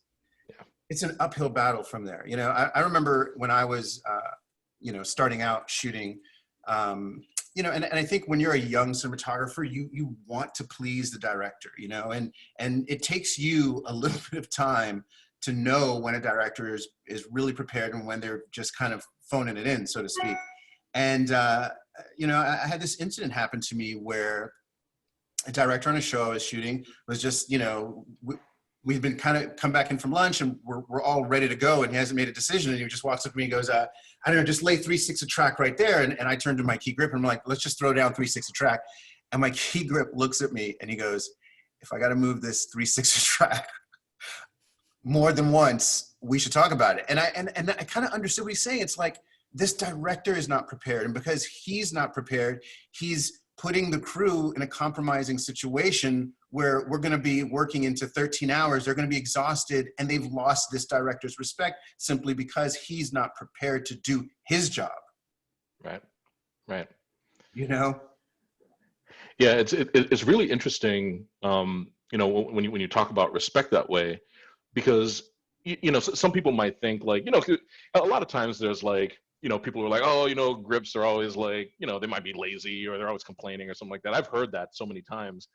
Yeah. It's an uphill battle from there. You know, I remember when I was, you know, starting out shooting, you know, and I think when you're a young cinematographer, you want to please the director, you know, and it takes you a little bit of time to know when a director is really prepared and when they're just kind of phoning it in, so to speak. And, you know, I had this incident happen to me where a director on a show I was shooting was just, you know, we've been kind of come back in from lunch and we're all ready to go, and he hasn't made a decision, and he just walks up to me and goes, I don't know, just lay 3/6 a track right there. And I turned to my key grip and I'm like, let's just throw down 3/6 a track. And my key grip looks at me and he goes, if I got to move this 3/6 a track more than once, we should talk about it. And I kind of understood what he's saying. It's like, this director is not prepared, and because he's not prepared, he's putting the crew in a compromising situation where we're going to be working into 13 hours. They're going to be exhausted, and they've lost this director's respect simply because he's not prepared to do his job. Right. Right. You know? Yeah, it's really interesting, you know, when you talk about respect that way, because you know, some people might think, like, you know, a lot of times there's like, you know, people are like, oh, you know, grips are always like, you know, they might be lazy or they're always complaining or something like that. I've heard that so many times,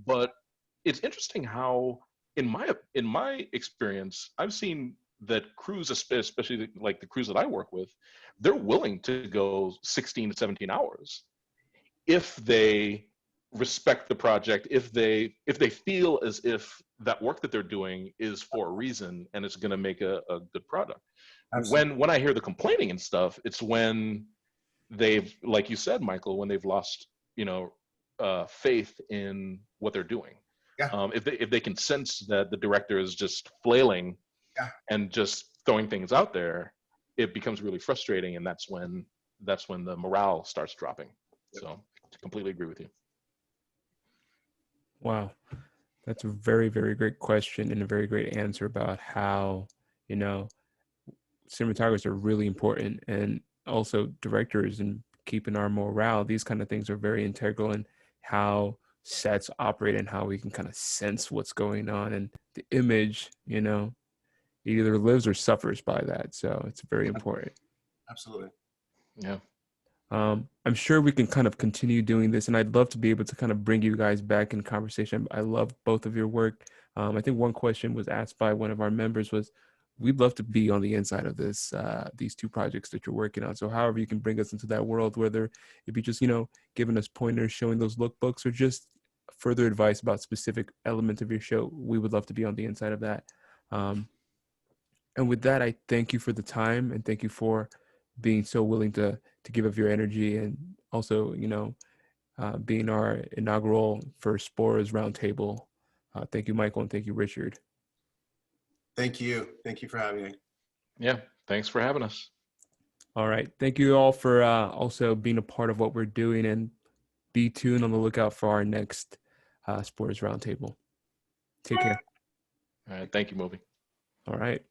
but it's interesting how, in my experience, I've seen that crews, especially like the crews that I work with, they're willing to go 16 to 17 hours if they respect the project, if they feel as if that work that they're doing is for a reason and it's going to make a good product. Absolutely. When I hear the complaining and stuff, it's when they've, like you said, Michael, when they've lost, you know, faith in what they're doing. Yeah. If they can sense that the director is just flailing, yeah, and just throwing things out there, it becomes really frustrating, and that's when the morale starts dropping. Yep. So I completely agree with you. Wow. That's a very, very great question and a very great answer about how, you know, cinematographers are really important, and also directors, and keeping our morale. These kind of things are very integral in how sets operate and how we can kind of sense what's going on. And the image, you know, either lives or suffers by that. So it's very important. Absolutely. Yeah. I'm sure we can kind of continue doing this, and I'd love to be able to kind of bring you guys back in conversation. I love both of your work. I think one question was asked by one of our members was, we'd love to be on the inside of this, these two projects that you're working on. So however you can bring us into that world, whether it be just, you know, giving us pointers, showing those lookbooks, or just further advice about specific elements of your show, we would love to be on the inside of that. And with that, I thank you for the time, and thank you for being so willing to give up your energy, and also, you know, being our inaugural first Sporas Roundtable. Thank you, Michael, and thank you, Richard. Thank you. Thank you for having me. Yeah, thanks for having us. All right. Thank you all for also being a part of what we're doing, and be tuned on the lookout for our next Sporas Roundtable. Take care. All right. Thank you, Moby. All right.